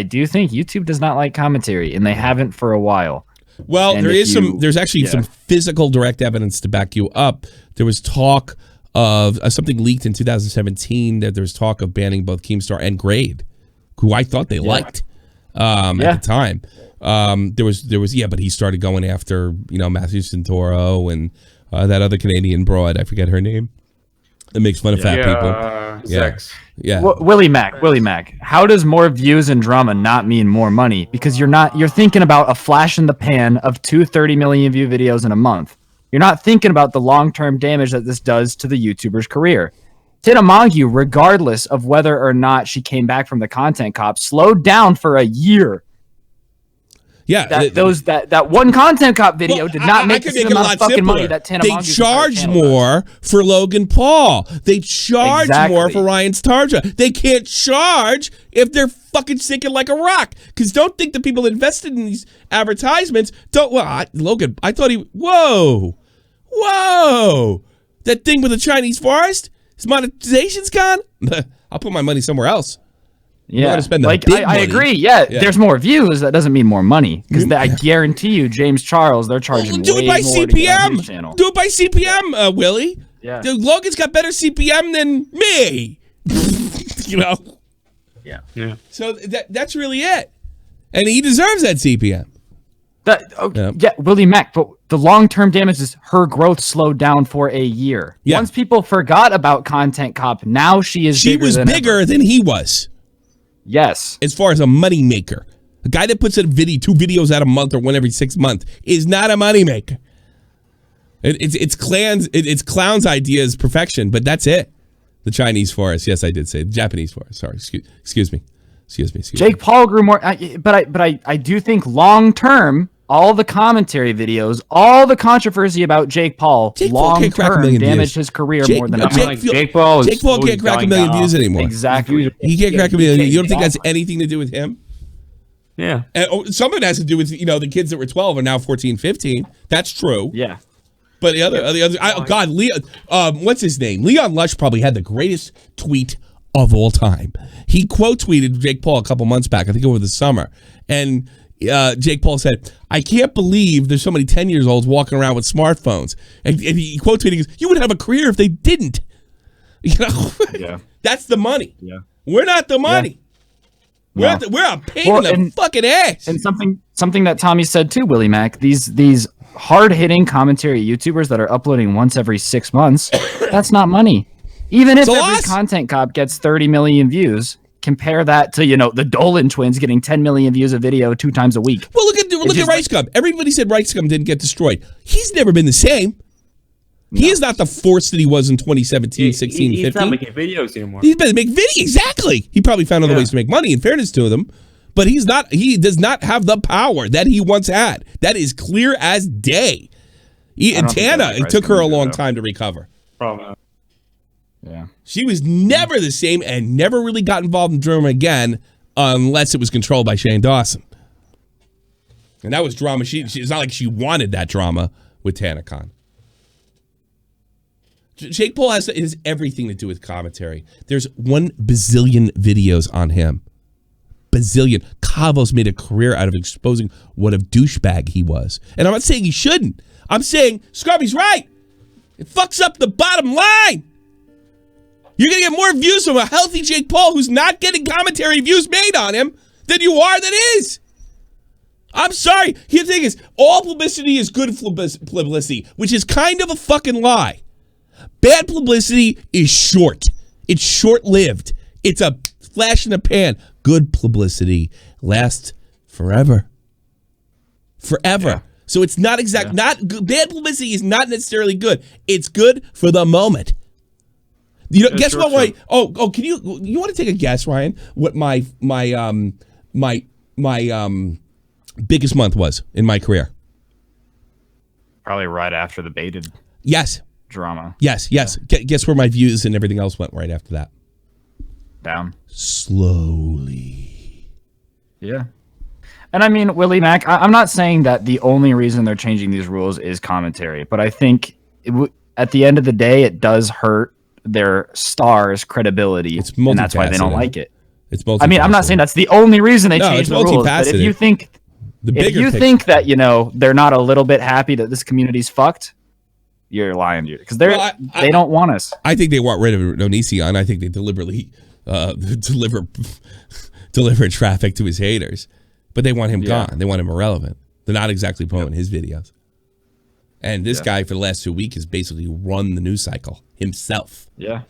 do think YouTube does not like commentary, and they haven't for a while. Well, and there's actually some physical direct evidence to back you up. There was talk of something leaked in 2017 that there was talk of banning both Keemstar and Grade, who I thought they liked at the time. There was but he started going after Matthew Santoro and that other Canadian broad, I forget her name, that makes fun of fat people. Sex. Yeah. Willie Mac. How does more views and drama not mean more money? Because you're thinking about a flash in the pan of 230 million view videos in a month. You're not thinking about the long-term damage that this does to the YouTuber's career. Tina Mongeau, regardless of whether or not she came back from the content cop, slowed down for a year. Yeah, that one content cop video did not make the same amount of fucking money that Tina Mongeau. They charged more for Logan Paul. They charged more for Ryan Starja. They can't charge if they're fucking sinking like a rock. Because don't think the people invested in these advertisements don't. Well, Logan, I thought whoa, that thing with the Chinese forest, his monetization's gone. I'll put my money somewhere else. Yeah, I agree. Yeah, there's more views. That doesn't mean more money, because I guarantee you, James Charles, they're charging do way it by more CPM. To get on his channel. Do it by CPM, Willie. Yeah, dude, Logan's got better CPM than me. Yeah. So that's really it, and he deserves that CPM. Willie Mac. But the long-term damage is her growth slowed down for a year. Yeah. Once people forgot about Content Cop, now she was bigger than he was. Yes. As far as a money maker, a guy that puts out two videos out a month or one every 6 months is not a money maker. It's clown's idea is perfection, but that's it. The Chinese forest, yes, I did say the Japanese forest. Sorry, excuse me. Jake Paul grew more, but I do think long term, all the commentary videos, all the controversy about Jake Paul long term damaged his career more than Jake Paul can't crack a million views anymore. Exactly. He can't crack a million. You don't think that's anything to do with him? Yeah. And some of it has to do with the kids that were 12 are now 14, 15. That's true. Yeah. But the other, Leon, what's his name? Leon Lush probably had the greatest tweet of all time. He quote tweeted Jake Paul a couple months back, I think over the summer, and Jake Paul said, "I can't believe there's so many 10-year-olds walking around with smartphones." And he quote tweeted, "You would have a career if they didn't." Yeah, that's the money. Yeah, we're not the money. Yeah. We're a pain in the fucking ass. And something that Tommy said too, Willie Mac. These hard-hitting commentary YouTubers that are uploading once every 6 months, that's not money. Even if every content cop gets 30 million views, compare that to the Dolan twins getting 10 million views a video 2 times a week. Well, look at Rice Gum. Everybody said Rice Gum didn't get destroyed. He's never been the same. No. He is not the force that he was in 2017, 16, 15. He's not making videos anymore. He's been making videos. Exactly. He probably found other ways to make money, in fairness to them. But he does not have the power that he once had. That is clear as day. And Tana, it took her a long time to recover. Probably. Yeah. She was never the same and never really got involved in drama again unless it was controlled by Shane Dawson. And that was drama. It's not like she wanted that drama with TanaCon. Jake Paul has everything to do with commentary. There's 1 bazillion videos on him. Bazillion. Cavo's made a career out of exposing what a douchebag he was. And I'm not saying he shouldn't. I'm saying Scrubby's right. It fucks up the bottom line. You're going to get more views from a healthy Jake Paul who's not getting commentary views made on him than you are that is. I'm sorry. The thing is, all publicity is good publicity, which is kind of a fucking lie. Bad publicity is short. It's short-lived. It's a flash in the pan. Good publicity lasts forever. Forever. Yeah. So it's not bad publicity is not necessarily good. It's good for the moment. You know, guess what? Why? Oh, can you want to take a guess, Ryan? What my biggest month was in my career? Probably right after the baited. Yes. Drama. Yes. Guess where my views and everything else went right after that? Down. Slowly. Yeah. And I mean, Willie Mack, I'm not saying that the only reason they're changing these rules is commentary, but I think at the end of the day, it does hurt their stars' credibility, and that's why they don't like it. It's multifaceted. I mean, I'm not saying that's the only reason they changed the rules, but if you think that, you know, they're not a little bit happy that this community's fucked, you're lying to you, because they don't want us. I think they want rid of Onision. I think they deliberately deliver traffic to his haters, but they want him gone. They want him irrelevant. They're not exactly promoting his videos. And this guy for the last 2 weeks has basically run the news cycle himself. Yeah.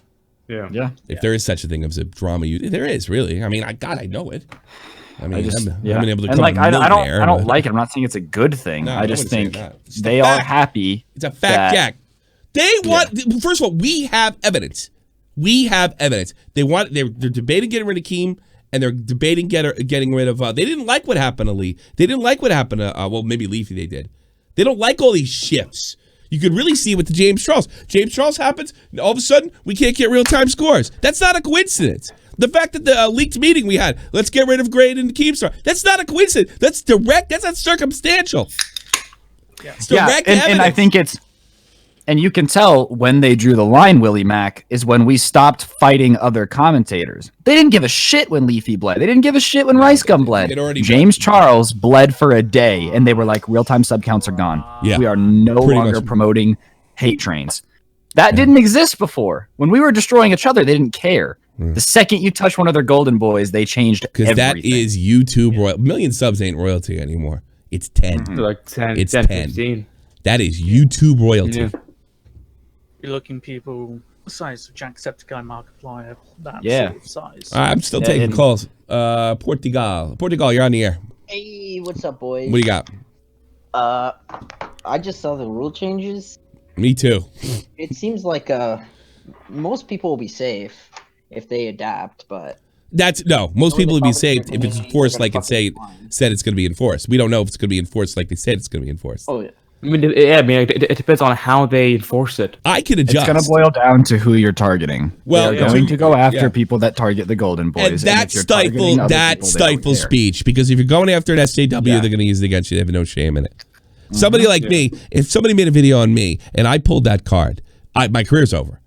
If there is such a thing as a drama, there is really. I mean, I know it. I mean, I've been able to become a millionaire. I don't like it. I'm not saying it's a good thing. No, I just think they are happy. It's a fact check. They want. First of all, we have evidence. They're debating getting rid of Keem, and they're debating getting rid of. They didn't like what happened to Lee. They didn't like what happened to. Well, maybe Leafy they did. They don't like all these shifts. You could really see with the James Charles. James Charles happens, and all of a sudden, we can't get real-time scores. That's not a coincidence. The fact that the leaked meeting we had, let's get rid of Grade and Keemstar, that's not a coincidence. That's direct. That's not circumstantial. It's direct evidence. And I think it's... And you can tell when they drew the line, Willie Mack, is when we stopped fighting other commentators. They didn't give a shit when Leafy bled. They didn't give a shit when Rice Gum bled. James Charles bled for a day, and they were like, real-time sub counts are gone. Yeah. We are no longer promoting hate trains. That didn't exist before. When we were destroying each other, they didn't care. The second you touch one of their golden boys, they changed everything. Because that is YouTube royalty. Million subs ain't royalty anymore. It's 10. Like 10, it's 10, 10. 15. That is YouTube royalty. Yeah. You're looking people the size of Jacksepticeye, Markiplier, that sort of size. I'm still taking calls. Portugal, you're on the air. Hey, what's up, boys? What do you got? I just saw the rule changes. Me too. It seems like most people will be safe if they adapt, but most people will be safe if it's enforced like it said it's going to be enforced. We don't know if it's going to be enforced like they said it's going to be enforced. Oh yeah. I mean, it depends on how they enforce it. I can adjust. It's going to boil down to who you're targeting. Well, they're going to go after people that target the golden boys. And that stifles speech, because if you're going after an SJW, they're going to use it against you. They have no shame in it. Somebody like me, if somebody made a video on me and I pulled that card, my career's over.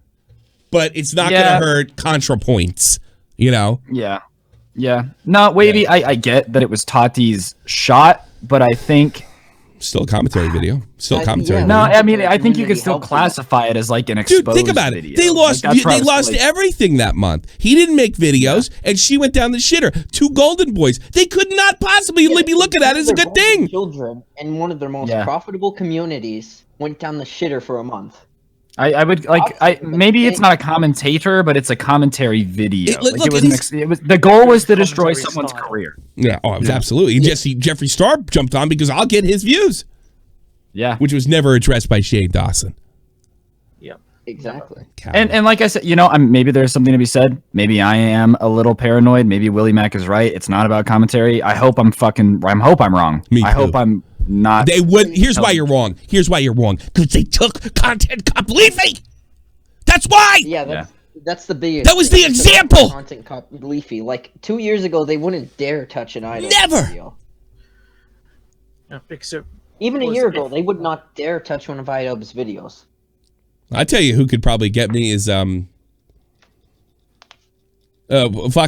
But it's not going to hurt ContraPoints, you know? Yeah. No, Wavy, I get that it was Tati's shot, but I think... Still a commentary video. No, I mean, I think you could still classify it as like an exposed video. Dude, think about it. They lost everything that month. He didn't make videos, and she went down the shitter. 2 golden boys. They could not possibly be looking at it as a good thing. Children and one of their most profitable communities went down the shitter for a month. I would like maybe it's not a commentator, but it's a commentary video. The goal was to destroy someone's career. Yeah, it was absolutely. Jeffree Star jumped on because I'll get his views. Yeah, which was never addressed by Shane Dawson. Yeah, exactly. And like I said, you know, maybe there's something to be said. Maybe I am a little paranoid. Maybe Willie Mack is right. It's not about commentary. I hope I'm wrong. I hope I'm not. They wouldn't. Here's why you're wrong. Because they took content cop Leafy. That's why. Yeah, that's the biggest. That was the example. Content cop Leafy. Like 2 years ago, they wouldn't dare touch an idol. Never. Video. Yeah, even a year ago, they would not dare touch one of IDUBBBZ's videos. I tell you, who could probably get me is fuck.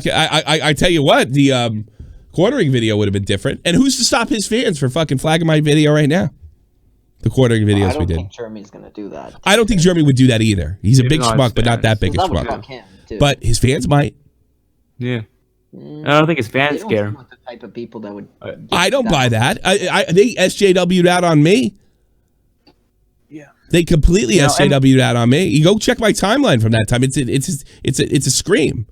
I tell you what, the quartering video would have been different. And who's to stop his fans from fucking flagging my video right now? The quartering videos we did. I don't think Jeremy's going to do that. I don't think Jeremy would do that either. He's a big schmuck, but not that big a schmuck. But his fans might. Yeah. I don't think his fans care. Like the type of people that would. I don't buy that. They SJW'd out on me. Yeah. They completely SJW'd out on me. You go check my timeline from that time. It's a scream.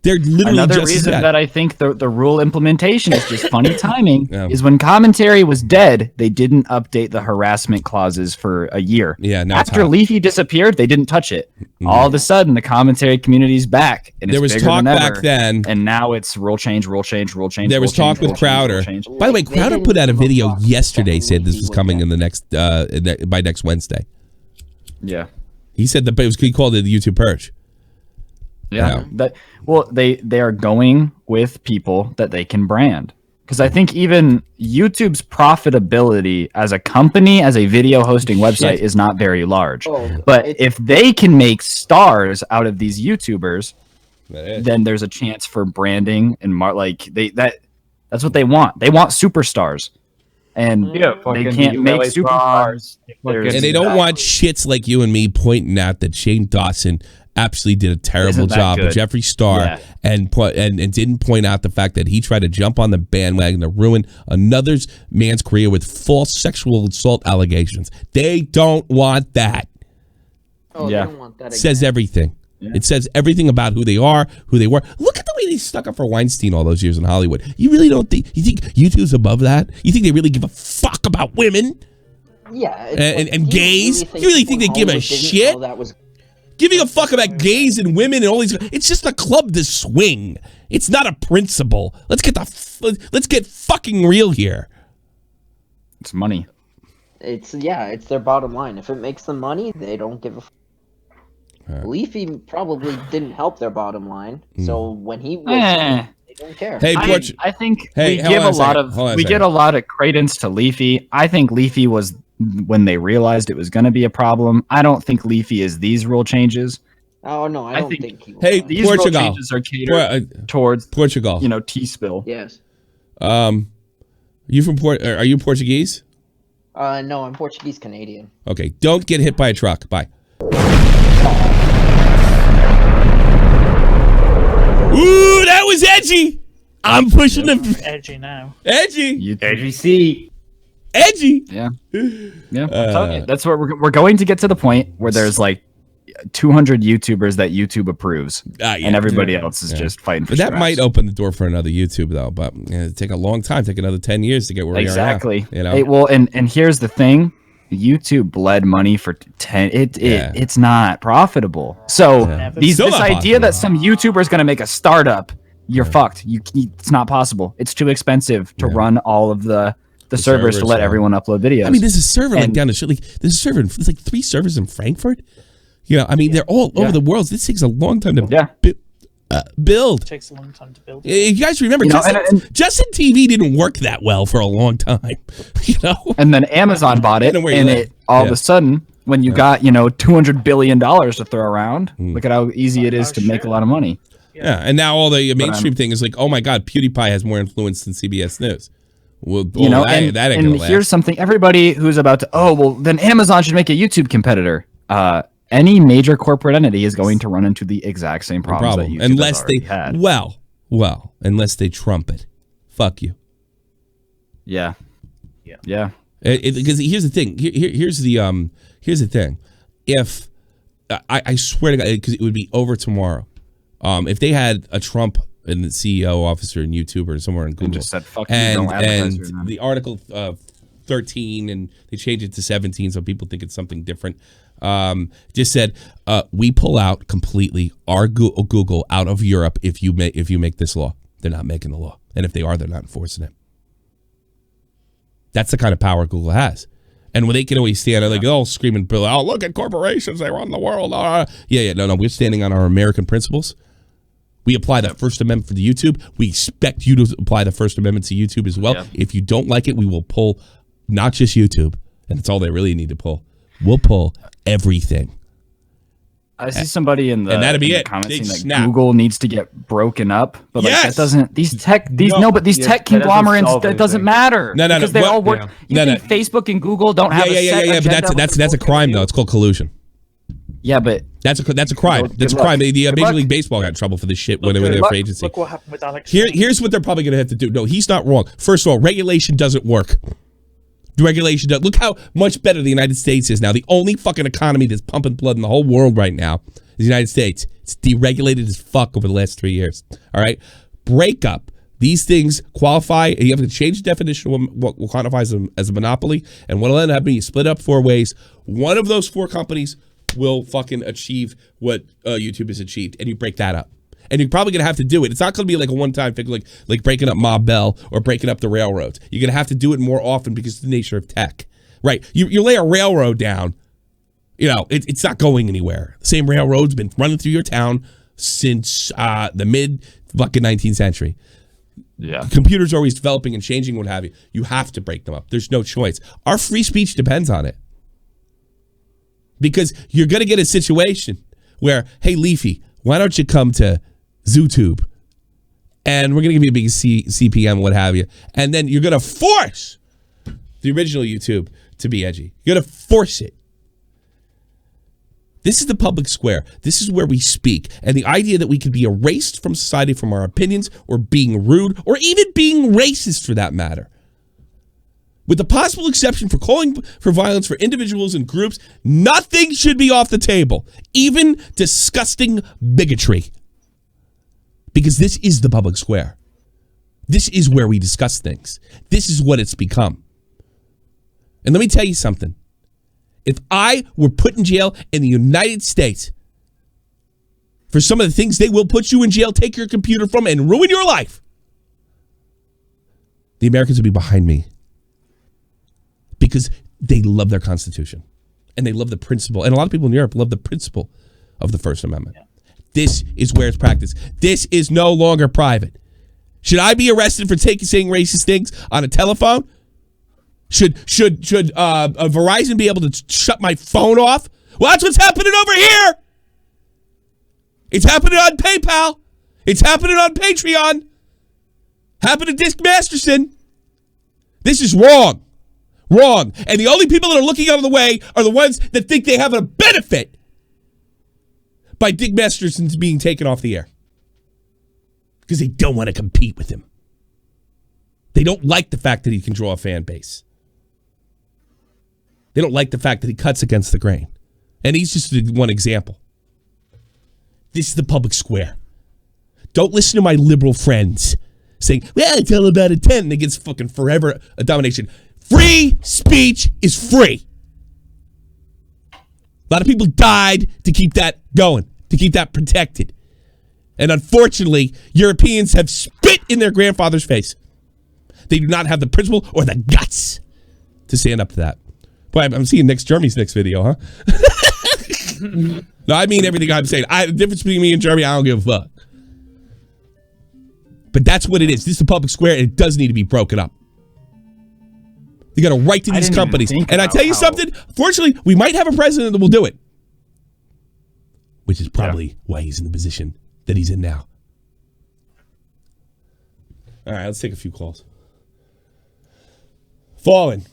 They're literally another just reason as that I think the rule implementation is just funny timing is when commentary was dead, they didn't update the harassment clauses for a year. Yeah, now after Leafy disappeared, they didn't touch it. All of a sudden, the commentary community's back, and there was bigger talk than back ever, then, and now it's rule change. There was talk with Crowder. By the way, Crowder put out a video yesterday saying this was coming in the next by next Wednesday. Yeah, he said he called it the YouTube purge. Yeah, they are going with people that they can brand, because I think even YouTube's profitability as a company, as a video hosting website, is not very large. But if they can make stars out of these YouTubers, then there's a chance for branding and that's what they want. They want superstars, and they can't make superstars. And they don't want shits like you and me pointing out that Shane Dawson absolutely did a terrible job with Jeffree Star and didn't point out the fact that he tried to jump on the bandwagon to ruin another man's career with false sexual assault allegations. They don't want that. They don't want that again. Says everything. Yeah. It says everything about who they are, who they were. Look at the way they stuck up for Weinstein all those years in Hollywood. You really don't think YouTube's above that? You think they really give a fuck about women? Yeah. And gays? You really think they give a shit? Giving a fuck about gays and women and all these, it's just a club to swing. It's not a principle. Let's get fucking real here. It's money. It's their bottom line. If it makes them money, they don't give a fuck. Leafy probably didn't help their bottom line. So when he was they don't care. Hey, I think we give a lot of credence to Leafy. I think Leafy was when they realized it was going to be a problem. I don't think Leafy is these rule changes. Oh no, I don't think he was. Hey, these rule changes are catered towards Portugal. T-spill. Yes. You from are you Portuguese? No, I'm Portuguese Canadian. Okay, don't get hit by a truck. Bye. Ooh, that was edgy. I'm pushing the edgy now. Edgy. Edgy C. Edgy. Yeah. Yeah. That's what we're going to get to the point where there's like 200 YouTubers that YouTube approves, and everybody else is just fighting for that might open the door for another YouTube though, but it'd take a long time, take another 10 years to get where we are now. You know? Hey, well, and here's the thing. YouTube bled money for 10. It's not profitable. So this idea that some YouTuber is going to make a startup, you're fucked. It's not possible. It's too expensive to run all of the servers to let everyone upload videos. I mean, there's a server like down the street. There's a server. There's like 3 servers in Frankfurt. You know, I mean, they're all over the world. This takes a long time to build. It takes a long time to build. You guys remember, Justin TV didn't work that well for a long time. You know, and then Amazon bought it, and it all of a sudden, when you got $200 billion to throw around, look at how easy it is to make a lot of money. Yeah, and now all the mainstream thing is like, oh my God, PewDiePie has more influence than CBS News. Well, that ain't gonna last. Here's something: everybody who's about to, then Amazon should make a YouTube competitor. Any major corporate entity is going to run into the exact same problems that YouTube unless they had. Unless they trump it. Fuck you. Yeah. Because here's the thing. Here's the thing. If I swear to God, because it would be over tomorrow. If they had a Trump and the CEO officer and YouTuber somewhere in Google and just said fuck you, don't advertise and the article 13 and they changed it to 17 so people think it's something different. Just said we pull out completely our Google out of Europe if you make this law. They're not making the law, and if they are, they're not enforcing it. That's the kind of power Google has, and when they can always stand there like screaming, "Oh, look at corporations! They run the world!" No, we're standing on our American principles. We apply the First Amendment for the YouTube. We expect you to apply the First Amendment to YouTube as well. Yeah. If you don't like it, we will pull not just YouTube, and that's all they really need to pull. We'll pull everything. I see somebody in the, and that'd be it. Comments saying that Google needs to get broken up, but that doesn't. These tech conglomerates that doesn't matter. No, because they all work. You think Facebook and Google don't have a set agenda? But that's a crime though. It's called collusion. Yeah, but that's a crime. That's a crime. The Major League Baseball got in trouble for this shit when they were there for agency. Look what happened with Alex. Here's what they're probably going to have to do. No, he's not wrong. First of all, regulation doesn't work. Regulation does. Look how much better the United States is now. The only fucking economy that's pumping blood in the whole world right now the United States. It's deregulated as fuck over the last 3 years. All right? Break up. These things qualify, and you have to change the definition of what quantifies them as a monopoly. And what'll end up being you split up 4 ways. One of those 4 companies will fucking achieve what YouTube has achieved, and you break that up. And you're probably gonna have to do it. It's not gonna be like a one-time thing, like breaking up Ma Bell or breaking up the railroads. You're gonna have to do it more often because of the nature of tech, right? You lay a railroad down, it's not going anywhere. The same railroad's been running through your town since the mid fucking 19th century. Yeah, computers are always developing and changing, what have you. You have to break them up. There's no choice. Our free speech depends on it. Because you're going to get a situation where, hey, Leafy, why don't you come to ZooTube? And we're going to give you a big CPM, what have you. And then you're going to force the original YouTube to be edgy. You're going to force it. This is the public square. This is where we speak. And the idea that we could be erased from society from our opinions or being rude or even being racist for that matter. With the possible exception for calling for violence for individuals and groups, nothing should be off the table, even disgusting bigotry. Because this is the public square. This is where we discuss things. This is what it's become. And let me tell you something. If I were put in jail in the United States for some of the things they will put you in jail, take your computer from, and ruin your life, the Americans would be behind me. Because they love their Constitution. And they love the principle. And a lot of people in Europe love the principle of the First Amendment. Yeah. This is where it's practiced. This is no longer private. Should I be arrested for saying racist things on a telephone? Should Verizon be able to shut my phone off? Well, that's what's happening over here. It's happening on PayPal. It's happening on Patreon. Happened to Dick Masterson. This is wrong. Wrong. And the only people that are looking out of the way are the ones that think they have a benefit by Dick Masterson's being taken off the air. Because they don't want to compete with him. They don't like the fact that he can draw a fan base. They don't like the fact that he cuts against the grain. And he's just one example. This is the public square. Don't listen to my liberal friends saying, well, it's all about a 10 and it gets fucking forever a domination. Free speech is free. A lot of people died to keep that going, to keep that protected. And unfortunately, Europeans have spit in their grandfather's face. They do not have the principle or the guts to stand up to that. Boy, I'm seeing Germany's next video, huh? No, I mean everything I'm saying. The difference between me and Germany, I don't give a fuck. But that's what it is. This is the public square, and it does need to be broken up. You got a right to these companies. And I tell you something, fortunately, we might have a president that will do it. Which is probably why he's in the position that he's in now. All right, let's take a few calls. Fallen.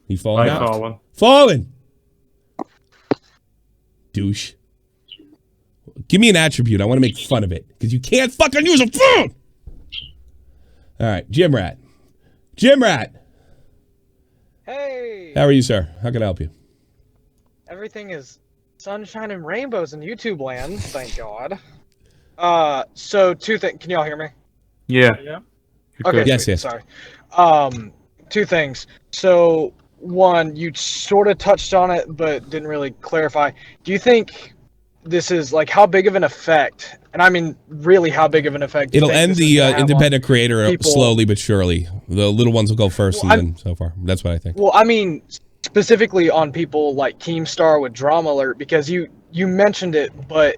You falling out? Fallen. Douche. Give me an attribute. I want to make fun of it. Because you can't fucking use a phone! All right, Jim Rat. Hey! How are you, sir? How can I help you? Everything is sunshine and rainbows in YouTube land, thank God. So 2 things. Can y'all hear me? Yeah. Okay. Yes. Sorry. 2 things. So 1, you sort of touched on it, but didn't really clarify. Do you think this is like how big of an effect? And I mean, really, how big of an effect? It'll end the independent creator slowly but surely. The little ones will go first, and then so far. That's what I think. Well, I mean, specifically on people like Keemstar with Drama Alert, because you mentioned it, but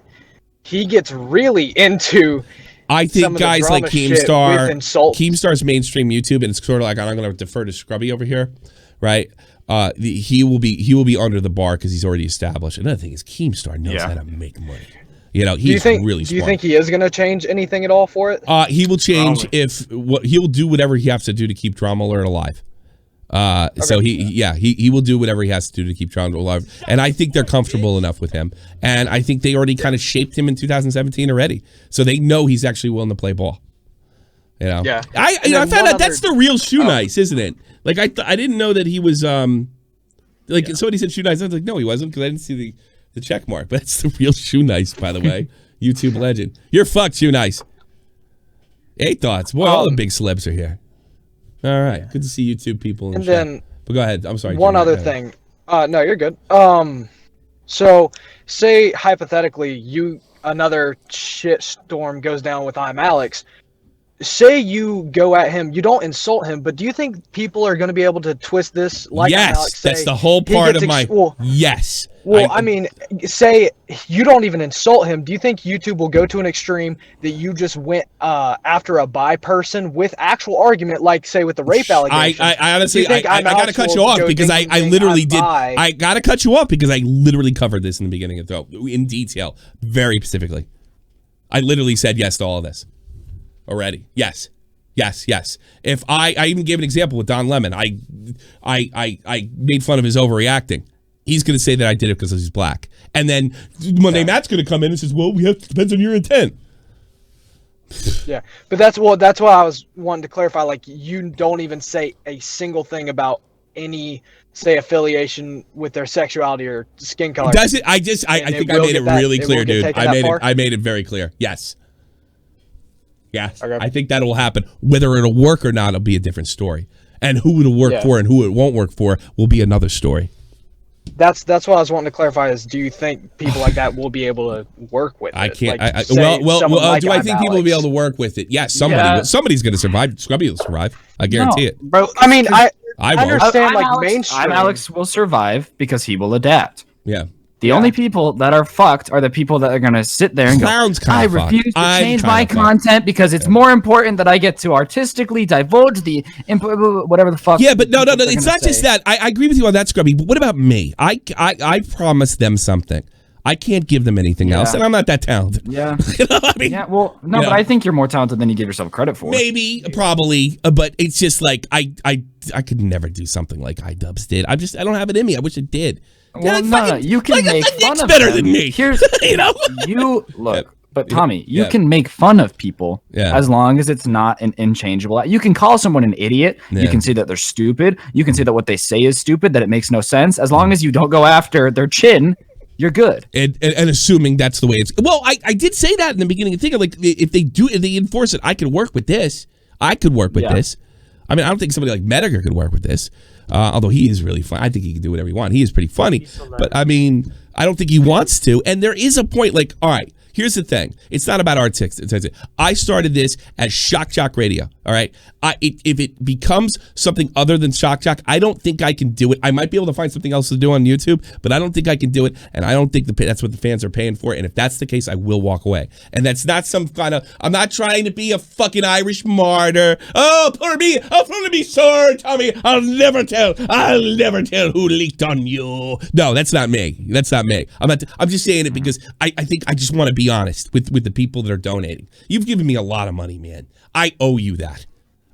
he gets really into. I think guys like Keemstar's mainstream YouTube, and it's sort of like, I'm going to defer to Scrubby over here, right? He will be under the bar because he's already established. Another thing is Keemstar knows how to make money. He's really smart. Do you think he is going to change anything at all for it? He will change he'll do whatever he has to do to keep Drama Alert alive. Okay. So he will do whatever he has to do to keep Drama Alert alive. And I think they're comfortable enough with him. And I think they already kind of shaped him in 2017 already. So they know he's actually willing to play ball. Yeah. I found out that's the real Shoe Nice, isn't it? Like I didn't know that he was that Like somebody said Shoe Nice. I was like, no, he wasn't because I didn't see the check mark. But it's the real Shoe Nice, by the way. YouTube legend. You're fucked, Shoe Nice. 8 thoughts. Boy, all the big celebs are here. All right. Good to see YouTube people. And then, but go ahead. I'm sorry. One other thing. No, you're good. So say hypothetically another shit storm goes down with I'm Alex. Say you go at him, you don't insult him, but do you think people are going to be able to twist this like yes, I'm Alex? That's the whole part of my yes. Well, I mean, say you don't even insult him. Do you think YouTube will go to an extreme that you just went after a bi person with actual argument, like say with the rape allegation? I honestly, I got to cut you off because I literally did. I got to cut you off because I literally covered this in the beginning of the show in detail, very specifically. I literally said yes to all of this already. Yes. If I even gave an example with Don Lemon. I made fun of his overreacting. He's going to say that I did it because he's black. And then Monday Matt's going to come in and says, well, depends on your intent. Yeah, but that's what I was wanting to clarify. Like, you don't even say a single thing about any, say, affiliation with their sexuality or skin color. Does it? I think I made it really clear, dude. I made it very clear. Yes. Yes. Okay. I think that will happen. Whether it'll work or not, it'll be a different story. And who it'll work for and who it won't work for will be another story. That's what I was wanting to clarify is, do you think people like that will be able to work with it? I can't. Like, do I think people will be able to work with it? Yes, somebody's going to survive. Scrubby will survive. I guarantee it. Bro, I mean, I understand mainstream. I'm Alex will survive because he will adapt. Yeah. The only people that are fucked are the people that are going to sit there and go, I refuse to change my content because it's more important that I get to artistically divulge the whatever the fuck. Yeah, but no. It's not just that. I agree with you on that, Scrubby. But what about me? I promised them something. I can't give them anything else, and I'm not that talented. Yeah. You know what I mean? Yeah, well, no, but I think you're more talented than you give yourself credit for. Maybe, probably, but it's just like I could never do something like IDUBBBZ did. I don't have it in me. I wish it did. Well, no, you can make fun of better them. than me. Here's you look, but Tommy, you can make fun of people Yeah. as long as it's not an inchangeable. You can call someone an idiot. Yeah. You can say that they're stupid. You can say that what they say is stupid, that it makes no sense. As long as you don't go after their chin, you're good. And assuming that's the way it's. Well, I did say that in the beginning. Think of like if they enforce it, I could work with this. I could work with this. I mean, I don't think somebody like Mediger could work with this. Although he is really fun. I think he can do whatever he wants. He is pretty funny. But I mean, I don't think he wants to. And there is a point like, all right, here's the thing. It's not about artists. I started this as Shock Jock Radio. All right. If it becomes something other than Shock Jock, I don't think I can do it. I might be able to find something else to do on YouTube, but I don't think I can do it. And I don't think that's what the fans are paying for. And if that's the case, I will walk away. And that's not some kind of, I'm not trying to be a fucking Irish martyr. Oh, poor me, sore, Tommy. I'll never tell who leaked on you. No, that's not me. I'm just saying it because I think I just want to be honest with the people that are donating. You've given me a lot of money, man. I owe you that.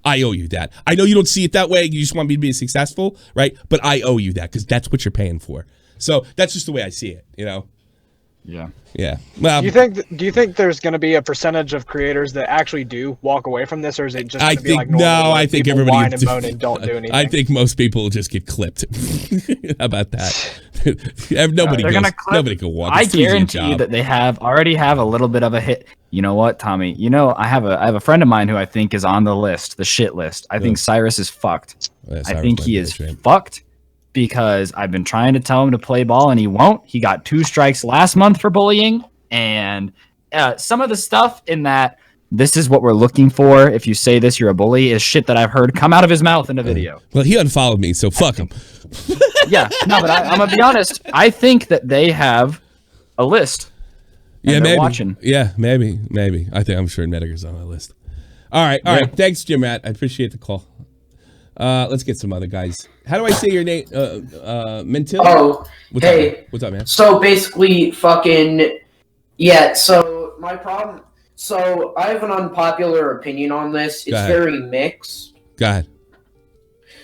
I know you don't see it that way. You just want me to be successful, right? But I owe you that because that's what you're paying for. So that's just the way I see it, you know? Yeah. Yeah. Well, do you think there's going to be a percentage of creaters that actually do walk away from this, or is it just going to be like normal? No, I think everybody whine and moan and don't do anything? I think most people will just get clipped. How about that? Nobody can walk. I guarantee you that they already have a little bit of a hit. You know what, Tommy? You know, I have a friend of mine who I think is on the list, the shit list. I think Cyrus is fucked. Yeah, I think he is fucked because I've been trying to tell him to play ball and he won't. He got 2 strikes last month for bullying, and some of the stuff in that this is what we're looking for. If you say this, you're a bully, is shit that I've heard come out of his mouth in a video. Well, he unfollowed me, so fuck him. Yeah, no, but I'm gonna be honest. I think that they have a list. Yeah, maybe. Watching. Yeah, maybe. I'm sure Mediger's on my list. All right. Thanks, Jim Matt. I appreciate the call. Let's get some other guys. How do I say your name? Mentil? Oh, What's up, man? So basically, so my problem. So I have an unpopular opinion on this. It's very mixed. Go ahead.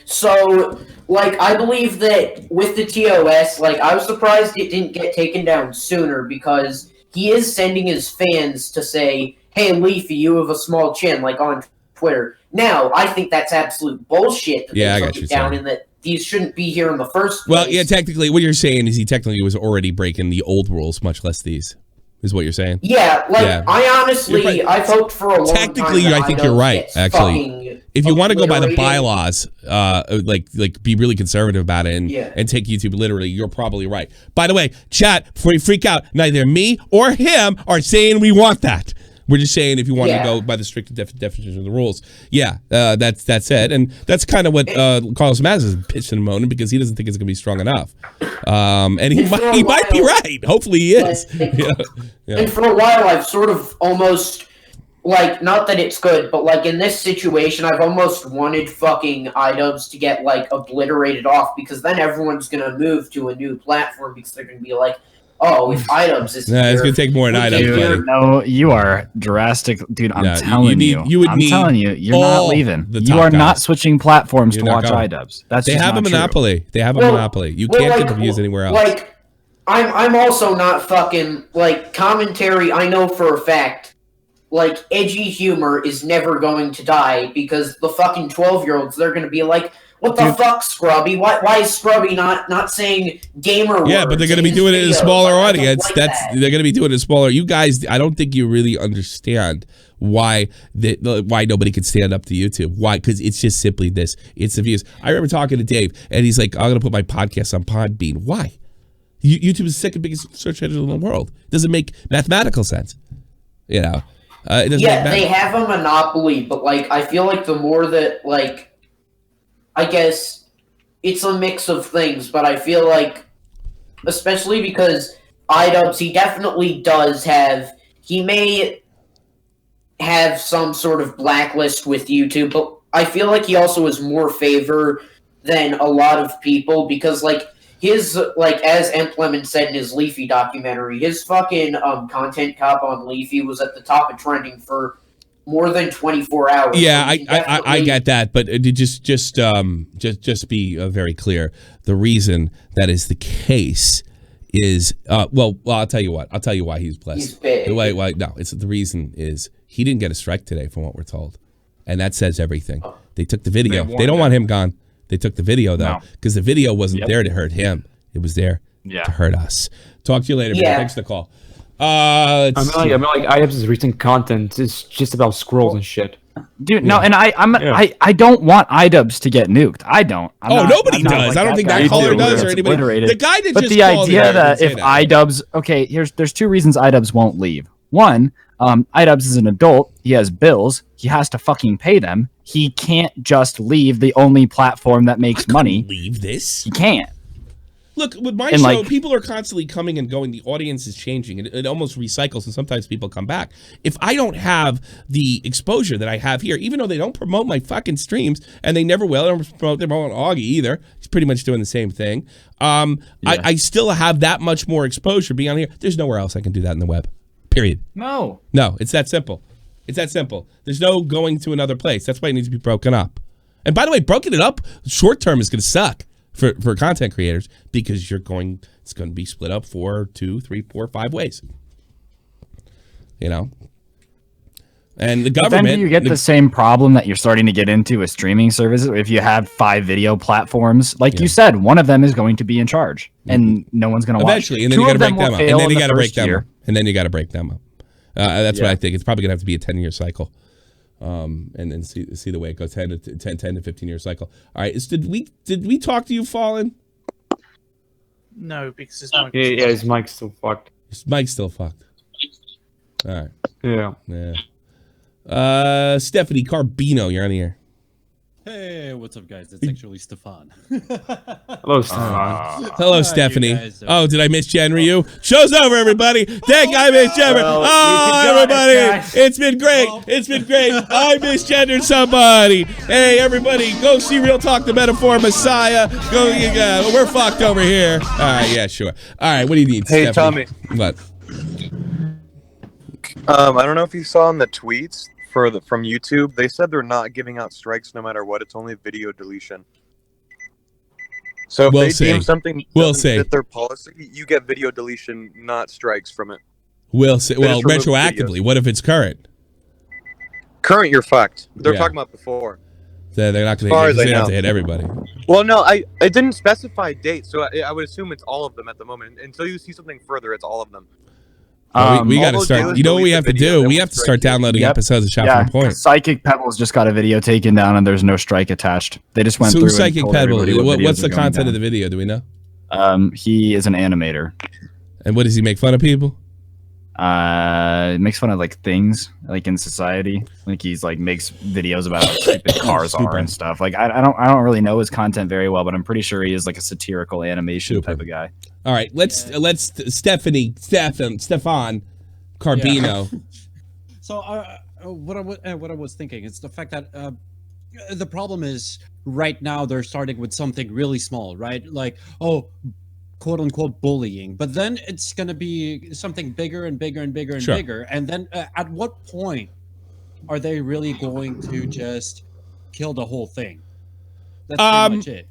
So, I believe that with the TOS, I was surprised it didn't get taken down sooner because he is sending his fans to say, hey, Leafy, you have a small chin, on Twitter. Now, I think that's absolute bullshit that they took it down and that these shouldn't be here in the first place. Well, yeah, technically, what you're saying is he technically was already breaking the old rules, much less these. Is what you're saying? Yeah, I honestly, I've hoped for a long time. Technically, I think you're right. Actually, if you want to go by the bylaws, like be really conservative about it and take YouTube literally, you're probably right. By the way, chat, before you freak out, neither me or him are saying we want that. We're just saying if you want to go by the strict definition of the rules, that's it, and that's kind of what Carlos Maz is pitching a moment because he doesn't think it's going to be strong enough, and he might be right. Hopefully, he is. And for a while, I've sort of almost not that it's good, but in this situation, I've almost wanted fucking IDUBBBZ to get obliterated off because then everyone's going to move to a new platform because they're going to be like, oh, if IDUBBBZ is it's gonna take more than IDUBBBZ, buddy. No, you are drastic, dude. I'm telling you, you're not leaving. You are not switching platforms to watch IDUBBBZ. That's they have a monopoly. True. They have a monopoly. You can't get the views anywhere else. I'm also not fucking commentary. I know for a fact, edgy humor is never going to die because the fucking 12-year-olds they're gonna be like, what the fuck, Scrubby? Why is Scrubby not saying gamer words? Yeah, but they're going to be doing it in a smaller audience. They're going to be doing it in smaller. You guys, I don't think you really understand why nobody could stand up to YouTube. Why? Because it's just simply this. It's the views. I remember talking to Dave, and he's like, I'm going to put my podcast on Podbean. Why? YouTube is the second biggest search engine in the world. It doesn't make mathematical sense. It doesn't they have a monopoly, but I feel like the more that I guess it's a mix of things, but I feel like, especially because IDUBBBZ, he definitely does he may have some sort of blacklist with YouTube, but I feel like he also has more favor than a lot of people because, his, as Emplement said in his Leafy documentary, his fucking content cop on Leafy was at the top of trending for more than 24 hours. Yeah, I get that, but just be very clear. The reason that is the case is well, I'll tell you what. I'll tell you why he's blessed. He's big. The reason is he didn't get a strike today, from what we're told, and that says everything. They took the video. They don't want him gone. They took the video though, because the video wasn't there to hurt him. It was there to hurt us. Talk to you later, man. Thanks for the call. IDUBBBZ's recent content is just about scrolls and shit. Dude, no, and I don't want IDUBBBZ to get nuked. I don't. Nobody does. I don't think that caller does or anybody. The guy that but just the idea that if IDUBBBZ, there's two reasons IDUBBBZ won't leave. One, IDUBBBZ is an adult. He has bills. He has to fucking pay them. He can't just leave the only platform that makes money. Leave this? He can't. Look, with my show, people are constantly coming and going. The audience is changing. It almost recycles, and sometimes people come back. If I don't have the exposure that I have here, even though they don't promote my fucking streams, and they never will, they don't promote them on Augie either. He's pretty much doing the same thing. I still have that much more exposure beyond here. There's nowhere else I can do that in the web. Period. No, it's that simple. It's that simple. There's no going to another place. That's why it needs to be broken up. And by the way, broken it up short term is going to suck for content creators because it's going to be split up 4, 2, 3, 4, 5 ways. And the government. Then you get the same problem that you're starting to get into with streaming services. If you have 5 video platforms, like you said, one of them is going to be in charge, and no one's going to watch. Eventually, and then you got to break them up, and then you got to break them up, and then you got to break them up. That's what I think. It's probably going to have to be a 10-year cycle, and then see the way it goes. 10 to 15-year cycle. All right. Did we talk to you, Fallen? No, because his mic. Yeah, his mic's still fucked. His mic's still fucked. All right. Yeah. Stephanie Carbino, you're on the air. Hey, what's up, guys? It's actually Stefan. Hello, Stefan. Hello, Stephanie. Oh, did I miss Jen Ryu? Show's over, everybody. Thank I missed Jen. Everybody. It's been great. It's been great. I misgendered somebody. Hey, everybody, go see Real Talk, the Metaphor Messiah. We're fucked over here. All right, yeah, sure. All right, what do you need, Hey, Stephanie? Tommy. What? I don't know if you saw in the tweets from YouTube, they said they're not giving out strikes no matter what. It's only video deletion. So if they deem something doesn't fit their policy, you get video deletion, not strikes from it. We'll say. Well, retroactively. What if it's current? Current, you're fucked. They're talking about before. They're not going to have to hit everybody. Well, no, it didn't specify dates, so I would assume it's all of them at the moment. Until you see something further, it's all of them. We got to start. You know what we have to do? We have to start downloading episodes of Shot from the Point. Psychic Pebbles just got a video taken down, and there's no strike attached. They just went through. Psychic Pebbles. What's the content of the video? Do we know? He is an animator. And what does he make fun of people? Makes fun of like things like in society. Like he's like makes videos about how stupid cars are and stuff. Like I don't really know his content very well, but I'm pretty sure he is like a satirical animation type of guy. All right, let's Stefan Carbino. Yeah. So what I was thinking is the fact that the problem is right now they're starting with something really small, right? Like quote unquote bullying, but then it's going to be something bigger and bigger and bigger and bigger. And then at what point are they really going to just kill the whole thing? That's pretty much it.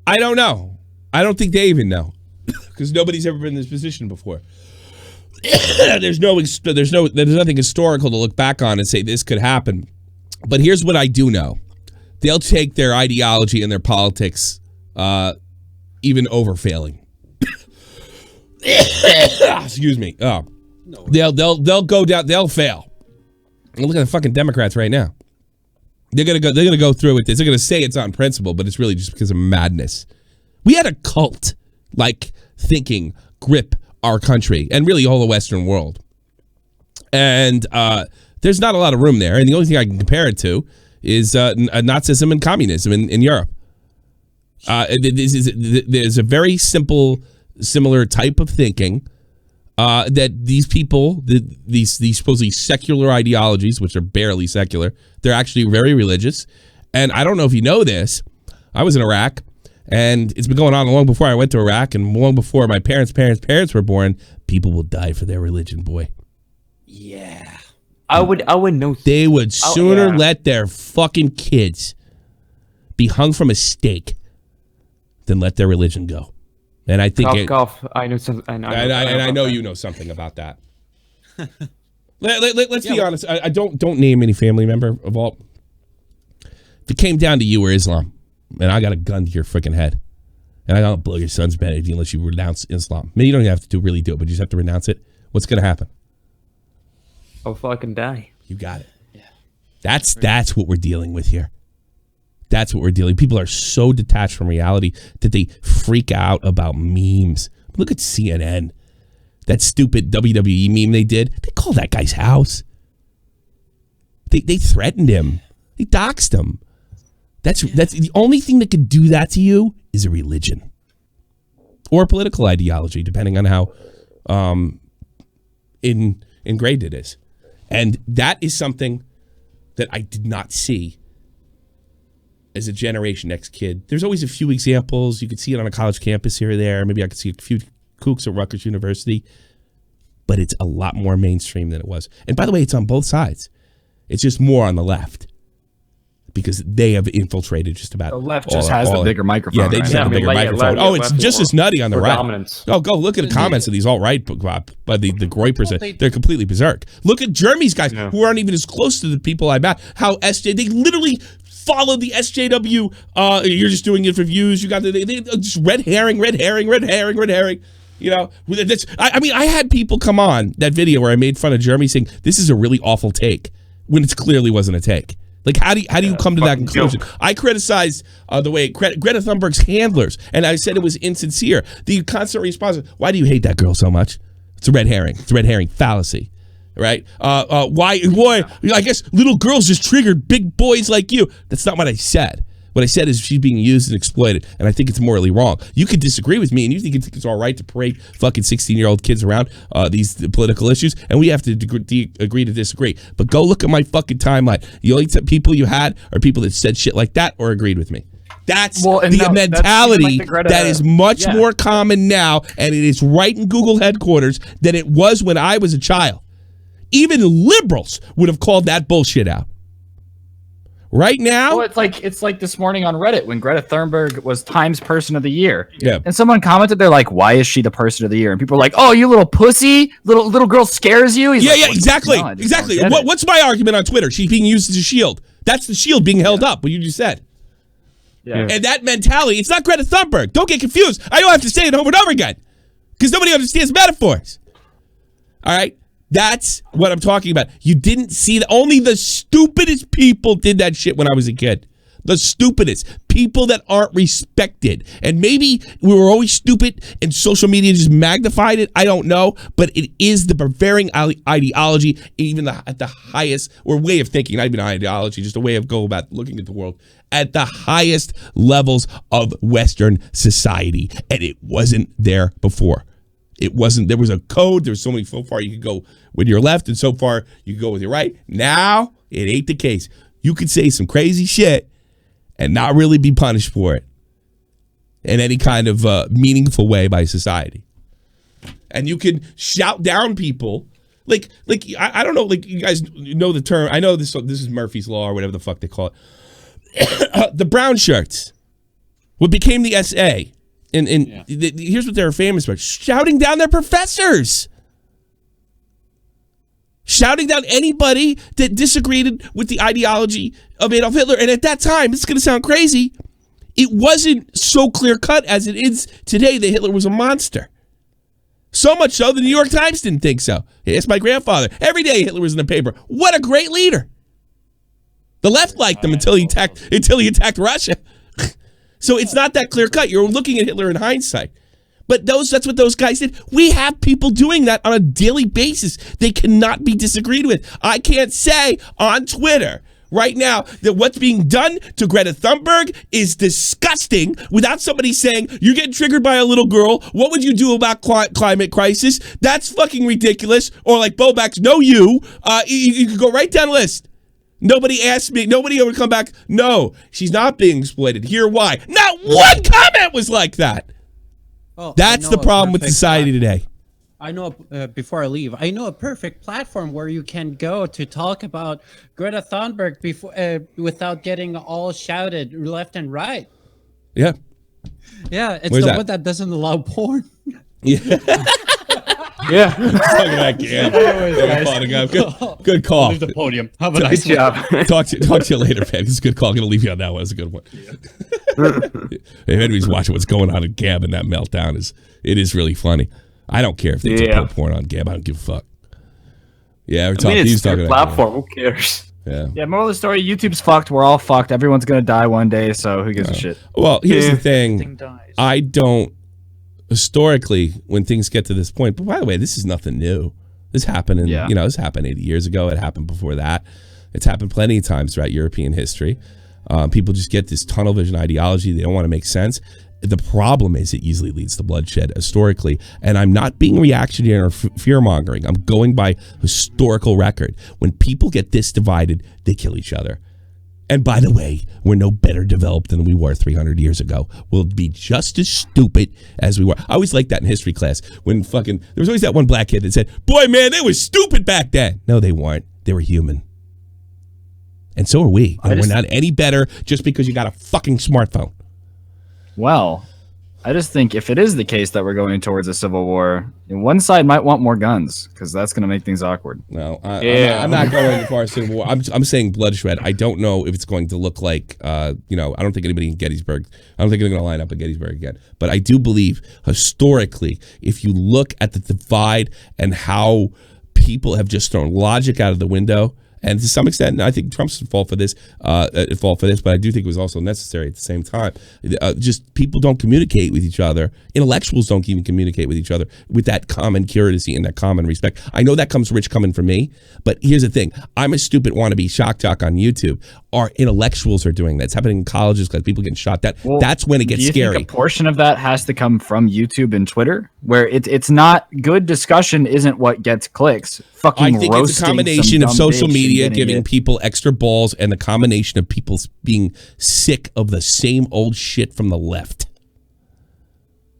I don't know. I don't think they even know because nobody's ever been in this position before. There's nothing historical to look back on and say this could happen. But here's what I do know. They'll take their ideology and their politics even over failing. Excuse me. Oh, they'll go down. They'll fail. Look at the fucking Democrats right now. They're gonna go through with this. They're gonna say it's on principle, but it's really just because of madness. We had a cult like thinking grip our country and really all the Western world, and there's not a lot of room there. And the only thing I can compare it to is Nazism and communism in Europe. There's a very similar type of thinking that these people, these supposedly secular ideologies, which are barely secular, they're actually very religious. And I don't know if you know this, I was in Iraq, and it's been going on long before I went to Iraq, and long before my parents were born. People will die for their religion, boy. Yeah, I would know. They would sooner let their fucking kids be hung from a stake than let their religion go. And I think I know something. I know you know something about that. Let's be honest. I don't name any family member of all. If it came down to you or Islam, and I got a gun to your freaking head, and I don't blow your son's benedict unless you renounce Islam. Maybe you don't have to really do it, but you just have to renounce it. What's gonna happen? I'll fucking die. You got it. Yeah. That's what we're dealing with here. That's what we're dealing. People are so detached from reality that they freak out about memes. Look at CNN. That stupid WWE meme they did. They called that guy's house. They threatened him. They doxed him. That's the only thing that could do that to you is a religion or a political ideology, depending on how ingrained it is. And that is something that I did not see as a Generation X kid. There's always a few examples. You could see it on a college campus here or there. Maybe I could see a few kooks at Rutgers University. But it's a lot more mainstream than it was. And by the way, it's on both sides. It's just more on the left. Because they have infiltrated just about the left just has the bigger microphone. Yeah, they just have a bigger microphone. It's just as nutty on the right. Dominance. Oh, go look at the comments of these alt-right by the Groypers. They're completely berserk. Look at Jeremy's guys who aren't even as close to the people I bat. How they literally follow the SJW. You're just doing it for views. You got they just red herring. You know, I had people come on that video where I made fun of Jeremy saying this is a really awful take when it clearly wasn't a take. Like, how do you come to that conclusion? I criticized the way Greta Thunberg's handlers, and I said it was insincere. The constant response, why do you hate that girl so much? It's a red herring. It's a red herring fallacy, right? Why? I guess little girls just triggered big boys like you. That's not what I said. What I said is she's being used and exploited, and I think it's morally wrong. You could disagree with me, and you think it's all right to parade fucking 16-year-old kids around these political issues, and we have to agree to disagree. But go look at my fucking timeline. The only people you had are people that said shit like that or agreed with me. That's the mentality that is much more common now, and it is right in Google headquarters than it was when I was a child. Even liberals would have called that bullshit out. Right now, well, it's like this morning on Reddit when Greta Thunberg was Times Person of the Year. Yeah, and someone commented, they're like, "Why is she the Person of the Year?" And people are like, "Oh, you little pussy, little girl scares you." Exactly. What's my argument on Twitter? She's being used as a shield. That's the shield being held up. What you just said. Yeah. And that mentality, it's not Greta Thunberg. Don't get confused. I don't have to say it over and over again because nobody understands metaphors. All right? That's what I'm talking about. You didn't see that. Only the stupidest people did that shit when I was a kid. The stupidest. People that aren't respected. And maybe we were always stupid and social media just magnified it. I don't know. But it is the prevailing ideology, even at the highest, or way of thinking, not even ideology, just a way of go about looking at the world, at the highest levels of Western society. And it wasn't there before. It wasn't. There was a code. There was so far you could go with your left and so far you could go with your right. Now, it ain't the case. You could say some crazy shit and not really be punished for it in any kind of meaningful way by society. And you can shout down people. Like I don't know, like you guys know the term. I know this is Murphy's Law or whatever the fuck they call it. The brown shirts, what became the SA. And here's what they were famous for: shouting down their professors. Shouting down anybody that disagreed with the ideology of Adolf Hitler. And at that time, this is going to sound crazy, it wasn't so clear-cut as it is today that Hitler was a monster. So much so, the New York Times didn't think so. It's my grandfather. Every day Hitler was in the paper. What a great leader. The left liked him until he attacked Russia. So it's not that clear-cut. You're looking at Hitler in hindsight. But that's what those guys did. We have people doing that on a daily basis. They cannot be disagreed with. I can't say on Twitter right now that what's being done to Greta Thunberg is disgusting without somebody saying, you're getting triggered by a little girl. What would you do about climate crisis? That's fucking ridiculous. Or like Bobax, no you. You could go right down the list. Nobody asked me. Nobody would come back. No, she's not being exploited. Here why. Not one comment was like that. Oh, that's the problem with society today. I know, before I leave, I know a perfect platform where you can go to talk about Greta Thunberg without getting all shouted left and right. Yeah. Yeah, it's Where's the that? one that doesn't allow porn. Yeah. Yeah. Good call. Leave the podium. Have a nice job. Talk to you later, man. It's a good call. I'm going to leave you on that one. It's a good one. If anybody's watching what's going on in Gab and that meltdown, it is really funny. I don't care if they put porn on Gab. I don't give a fuck. Yeah, it's their platform. Who cares? Yeah. Yeah. Moral of the story: YouTube's fucked. We're all fucked. Everyone's gonna die one day. So who gives a shit? Well, here's the thing. I don't. Historically, when things get to this point, but by the way, this is nothing new. This happened this happened 80 years ago. It happened before that. It's happened plenty of times throughout European history. People just get this tunnel vision ideology. They don't want to make sense. The problem is it easily leads to bloodshed historically. And I'm not being reactionary or fear-mongering. I'm going by historical record. When people get this divided, they kill each other. And by the way, we're no better developed than we were 300 years ago. We'll be just as stupid as we were. I always liked that in history class. When there was always that one black kid that said, boy, man, they were stupid back then. No, they weren't. They were human. And so are we. And we're not any better just because you got a fucking smartphone. Well, I just think if it is the case that we're going towards a civil war, one side might want more guns because that's going to make things awkward. No, I'm not going as far as civil war. I'm saying bloodshed. I don't know if it's going to look like, I don't think anybody in Gettysburg, I don't think they're going to line up at Gettysburg again. But I do believe historically, if you look at the divide and how people have just thrown logic out of the window, and to some extent, I think Trump's fault for this, but I do think it was also necessary at the same time. Just people don't communicate with each other. Intellectuals don't even communicate with each other with that common courtesy and that common respect. I know that comes rich coming from me, but here's the thing. I'm a stupid wannabe shock jock on YouTube. Our intellectuals are doing that. It's happening in colleges because people getting shot. That's when it gets scary. Think a portion of that has to come from YouTube and Twitter, where it's not good discussion isn't what gets clicks. I think it's a combination of social media giving people extra balls and the combination of people being sick of the same old shit from the left.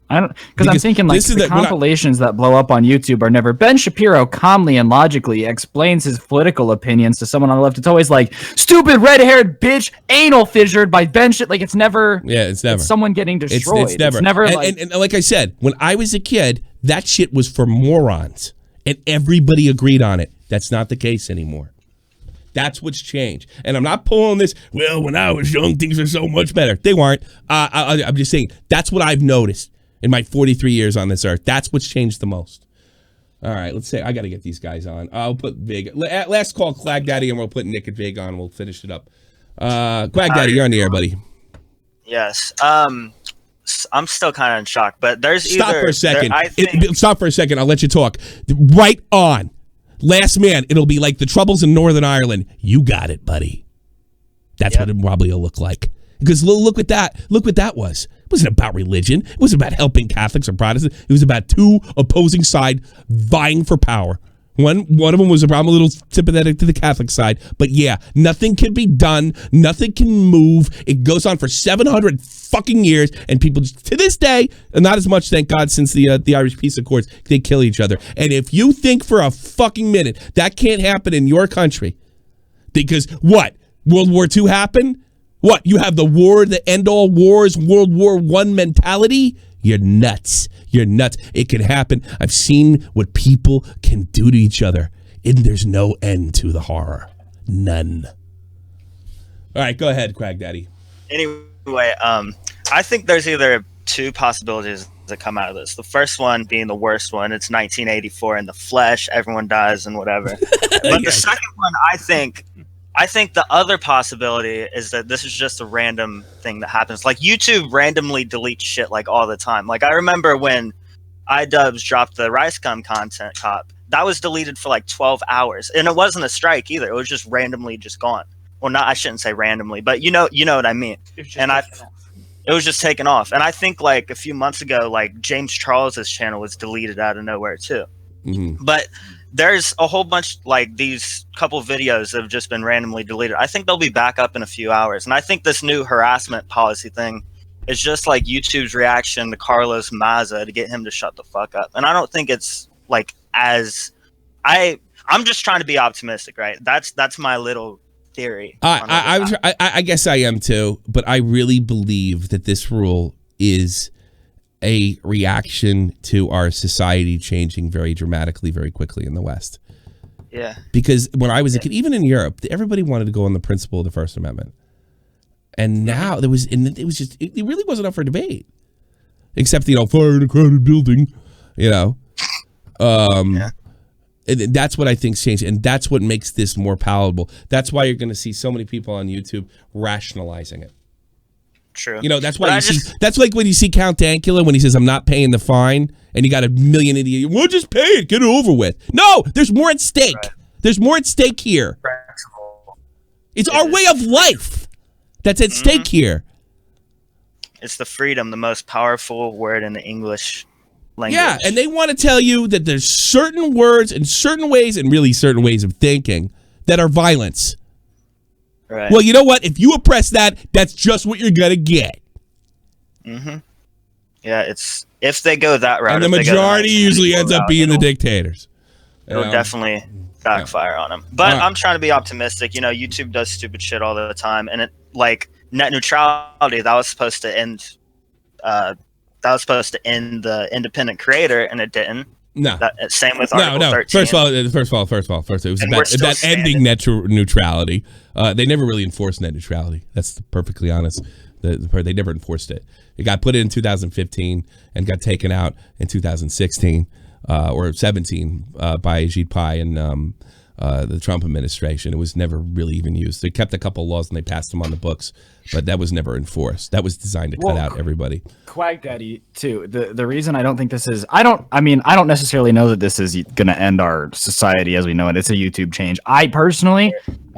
Because I'm thinking like the compilations that blow up on YouTube are never. Ben Shapiro calmly and logically explains his political opinions to someone on the left. It's always like stupid red-haired bitch, anal fissured by Ben shit. Like it's never. Yeah, it's never. It's someone getting destroyed. It's never. And like I said, when I was a kid, that shit was for morons, and everybody agreed on it. That's not the case anymore. That's what's changed. And I'm not pulling this, well, when I was young, things were so much better. They weren't. I'm just saying, that's what I've noticed in my 43 years on this earth. That's what's changed the most. All right, let's say I got to get these guys on. I'll put Vega. Last call, Quag Daddy, and we'll put Nick and Vega on. We'll finish it up. Quag Daddy, you're on the air, buddy. Yes. I'm still kind of in shock, but there's Stop for a second. Stop for a second. I'll let you talk. Right on. Last man. It'll be like the Troubles in Northern Ireland. You got it, buddy. That's what it probably will look like. Because look what that was. It wasn't about religion. It wasn't about helping Catholics or Protestants. It was about two opposing sides vying for power. One of them was I'm a little sympathetic to the Catholic side, but yeah, nothing can be done. Nothing can move. It goes on for 700 fucking years, and people to this day, and not as much, thank God, since the Irish Peace Accords, they kill each other. And if you think for a fucking minute that can't happen in your country, because what? World War II happened? What, you have the war, the end all wars, World War I mentality? You're nuts. You're nuts. It can happen. I've seen what people can do to each other, and there's no end to the horror. None. All right, go ahead, Quag Daddy. Anyway, I think there's either two possibilities that come out of this. The first one being the worst one. It's 1984 in the flesh. Everyone dies and whatever. But the second one, I think the other possibility is that this is just a random thing that happens. Like YouTube randomly deletes shit like all the time. Like I remember when IDUBBBZ dropped the Rice Gum content cop, that was deleted for like 12 hours. And it wasn't a strike either. It was just randomly just gone. Well, I shouldn't say randomly, but you know what I mean. It was just taken off. And I think like a few months ago, like James Charles's channel was deleted out of nowhere too. Mm-hmm. But there's a whole bunch, like these couple videos that have just been randomly deleted. I think they'll be back up in a few hours. And I think this new harassment policy thing is just like YouTube's reaction to Carlos Maza to get him to shut the fuck up. And I don't think it's like I'm just trying to be optimistic, right? That's my little theory. I guess I am too, but I really believe that this rule is a reaction to our society changing very dramatically, very quickly in the West. Yeah. Because when I was a kid, even in Europe, everybody wanted to go on the principle of the First Amendment. And now it really wasn't up for debate. Except, fire in a crowded building, And that's what I think's changed. And that's what makes this more palatable. That's why you're going to see so many people on YouTube rationalizing it. True. That's why that's like when you see Count Dankula when he says, I'm not paying the fine, and you got a million idiots. Well, just pay it, get it over with. No, there's more at stake. Right. There's more at stake here. It's our way of life that's at stake here. It's the freedom, the most powerful word in the English language. Yeah, and they want to tell you that there's certain words and certain ways, and really certain ways of thinking, that are violence. Right. Well, you know what? If you oppress that, that's just what you're going to get. Mm-hmm. Yeah, it's if they go that route. And the majority usually ends up being the dictators. It'll definitely backfire on them. But I'm trying to be optimistic. YouTube does stupid shit all the time. And like net neutrality, that was supposed to end the independent creator, and it didn't. No. Same with Article 13. First of all, it was about ending net neutrality. They never really enforced net neutrality. That's perfectly honest. They never enforced it. It got put in 2015 and got taken out in 2016 or 17 by Ajit Pai and the Trump administration. It was never really even used. They kept a couple of laws and they passed them on the books, but that was never enforced. That was designed to cut out everybody. Quag Daddy, too. The reason I don't think this is, I don't necessarily know that this is going to end our society as we know it. It's a YouTube change. I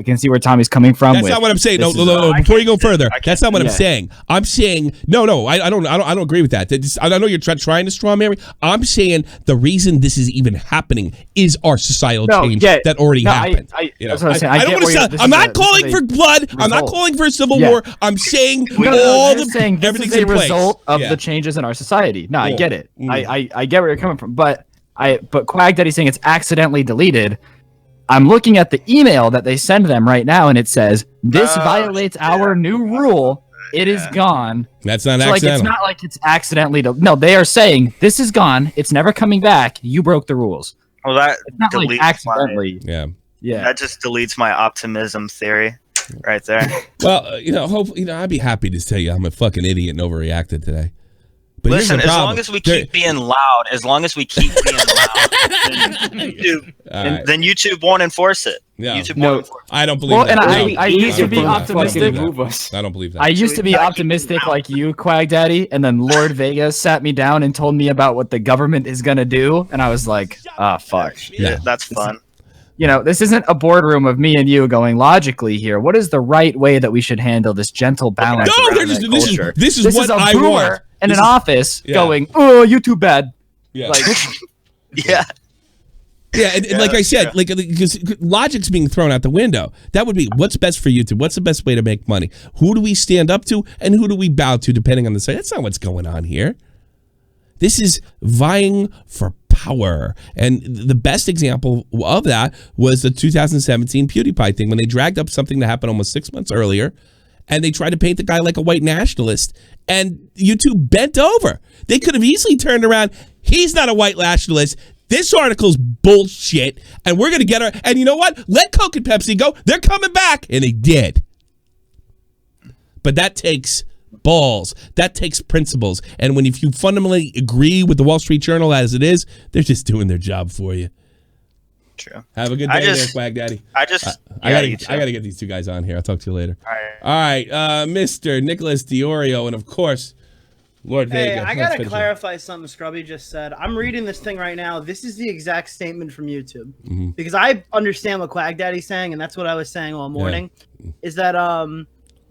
can see where Tommy's coming from. That's not what I'm saying. No, before you go further, that's not what I'm saying. I'm saying no. I don't agree with that. I know you're trying to straw man me. I'm saying the reason this is even happening is our societal change that already happened. That's what I'm saying. I'm not calling for blood. I'm not calling for a civil war. I'm saying everything's in place. Result of the changes in our society. No, I get it. I get where you're coming from. But Quag Daddy's saying it's accidentally deleted. I'm looking at the email that they send them right now, and it says, this violates our new rule. It is gone. That's not accidental. It's not like it's accidentally. No, they are saying, this is gone. It's never coming back. You broke the rules. Well, it's not like accidentally. Yeah. That just deletes my optimism theory right there. Well, I'd be happy to tell you I'm a fucking idiot and overreacted today. But listen, as long as we keep being loud, then YouTube won't enforce it. Yeah. YouTube won't enforce it. I don't believe that. And I used to be optimistic. I don't believe that. I used to be optimistic like you, Quag Daddy, and then Lord Vega sat me down and told me about what the government is gonna do, and I was like, fuck. Yeah, that's fun. This isn't a boardroom of me and you going logically here. What is the right way that we should handle this gentle balance? No, this is what I want. In an office going, oh, YouTube bad. Yeah. Like, yeah. Yeah, and like I said, because logic's being thrown out the window. That would be what's best for YouTube. What's the best way to make money? Who do we stand up to, and who do we bow to, depending on the site? That's not what's going on here. This is vying for power, and the best example of that was the 2017 PewDiePie thing when they dragged up something that happened almost 6 months earlier, and they tried to paint the guy like a white nationalist, and YouTube bent over. They could have easily turned around. He's not a white nationalist. This article's bullshit, and we're going to get her. And you know what? Let Coke and Pepsi go. They're coming back. And they did. But that takes balls. That takes principles. And if you fundamentally agree with the Wall Street Journal as it is, they're just doing their job for you. True. Have a good day there, Quag Daddy. I gotta get these two guys on here. I'll talk to you later. All right. Mr. Nicholas DeOrio, and of course, Lord Vega. I gotta clarify something Scrubby just said. I'm reading this thing right now. This is the exact statement from YouTube. Because I understand what Quag Daddy's saying, and that's what I was saying all morning. Is that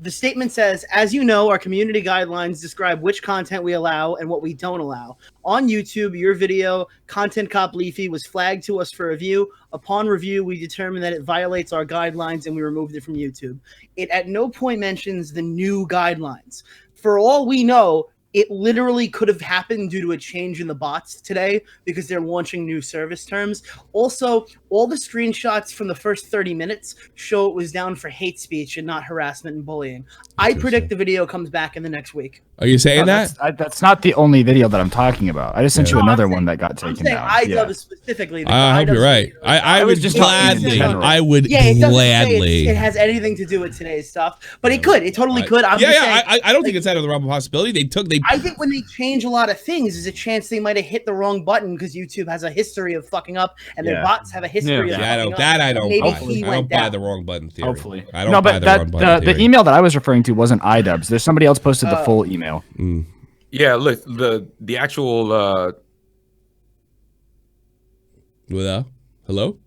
the statement says, as you know, our community guidelines describe which content we allow and what we don't allow. On YouTube, your video, Content Cop Leafy, was flagged to us for review. Upon review, we determined that it violates our guidelines and we removed it from YouTube. It at no point mentions the new guidelines. For all we know, it literally could have happened due to a change in the bots today because they're launching new service terms. Also, all the screenshots from the first 30 minutes show it was down for hate speech and not harassment and bullying. I predict the video comes back in the next week. Are you saying that? That's not the only video that I'm talking about. I just sent you another one that got taken down. IDUBBBZ specifically. I hope you're right. I would gladly. I would gladly. It has anything to do with today's stuff, but it could. It totally could. I don't think it's out of the realm of possibility. I think when they change a lot of things, there's a chance they might have hit the wrong button because YouTube has a history of fucking up, and their bots have a history of fucking up. I don't buy the wrong button theory. Hopefully, I don't buy the wrong button theory. The email that I was referring to wasn't IDUBBBZ. There's somebody else posted the full email. Yeah, look, the actual. Hello.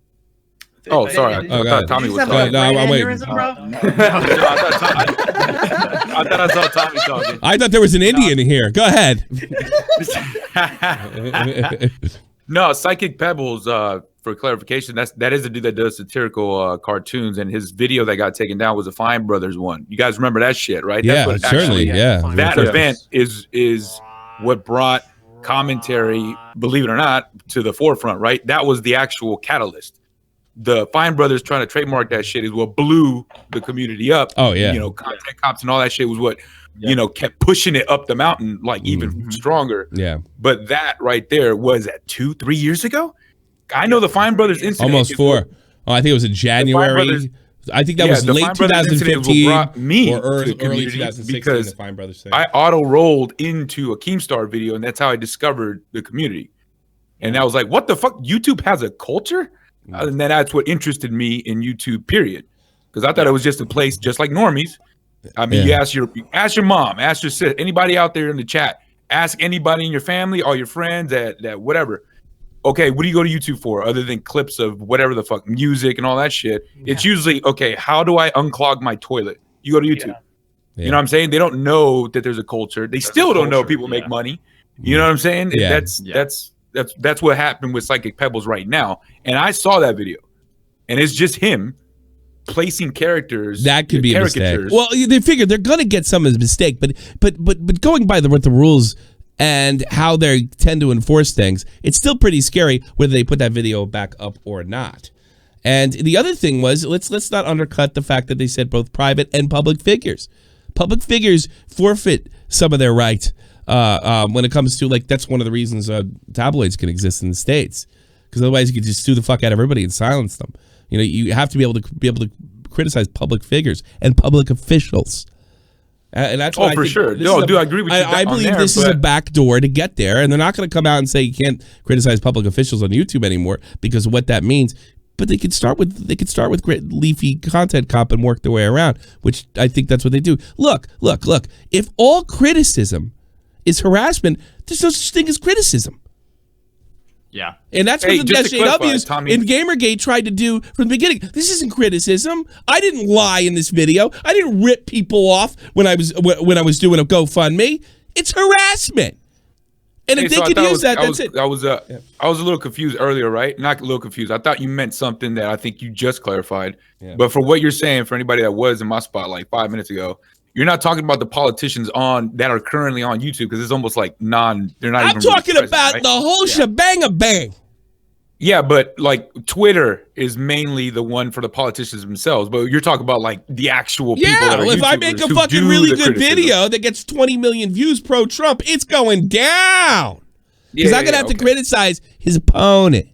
Oh, sorry. I thought Tommy was talking. No, I'm waiting. I thought I saw Tommy talking. I thought there was an Indian here. Go ahead. No, Psychic Pebbles, for clarification, that is the dude that does satirical cartoons, and his video that got taken down was a Fine Brothers one. You guys remember that shit, right? Yeah, That's what certainly. That event is what brought commentary, believe it or not, to the forefront, right? That was the actual catalyst. The Fine Brothers trying to trademark that shit is what blew the community up. Oh yeah, content cops and all that shit was what kept pushing it up the mountain like even stronger. Yeah, but that right there was at 2-3 years ago. I know the Fine Brothers incident almost 4. Oh, I think it was in January. I think that was late 2015 or early 2016. Because the Fine Brothers thing. I auto rolled into a Keemstar video, and that's how I discovered the community. And I was like, "What the fuck? YouTube has a culture?" And then that's what interested me in YouTube, period. Because I thought it was just a place just like normies. I mean, you ask your mom, ask your sister, anybody out there in the chat, ask anybody in your family, all your friends, that whatever. Okay, what do you go to YouTube for other than clips of whatever the fuck, music and all that shit? Yeah. It's usually, okay, how do I unclog my toilet? You go to YouTube. Yeah. You know what I'm saying? They don't know that there's a culture. They still don't know people make money. You know what I'm saying? Yeah. That's what happened with Psychic Pebbles right now. And I saw that video, and it's just him placing characters. That could be a mistake. Well, they figured they're gonna get some as a mistake, but going by what the rules and how they tend to enforce things, it's still pretty scary whether they put that video back up or not. And the other thing was, let's not undercut the fact that they said both private and public figures. Public figures forfeit some of their rights. When it comes to, like, that's one of the reasons tabloids can exist in the States, because otherwise you could just sue the fuck out of everybody and silence them. You know, you have to be able to criticize public figures and public officials. And that's what for sure. No, I agree with you. I believe this is a back door to get there, and they're not going to come out and say you can't criticize public officials on YouTube anymore because of what that means. But they could start with great leafy content cop and work their way around, which I think that's what they do. Look. If all criticism is harassment, there's no such thing as criticism. Yeah. And that's what the SJWs in Gamergate tried to do from the beginning. This isn't criticism. I didn't lie in this video. I didn't rip people off when I was doing a GoFundMe. It's harassment. And if they can use that, that's it. I was a little confused earlier, right? Not a little confused. I thought you meant something that I think you just clarified. Yeah. But for what you're saying, for anybody that was in my spot like 5 minutes ago, you're not talking about the politicians that are currently on YouTube because it's almost like they're not even. I'm talking about the whole shebang-a-bang. Yeah, but like Twitter is mainly the one for the politicians themselves. But you're talking about like the actual people that are if I make a fucking really good video that gets 20 million views pro-Trump, it's going down. Because I'm going to have to criticize his opponent.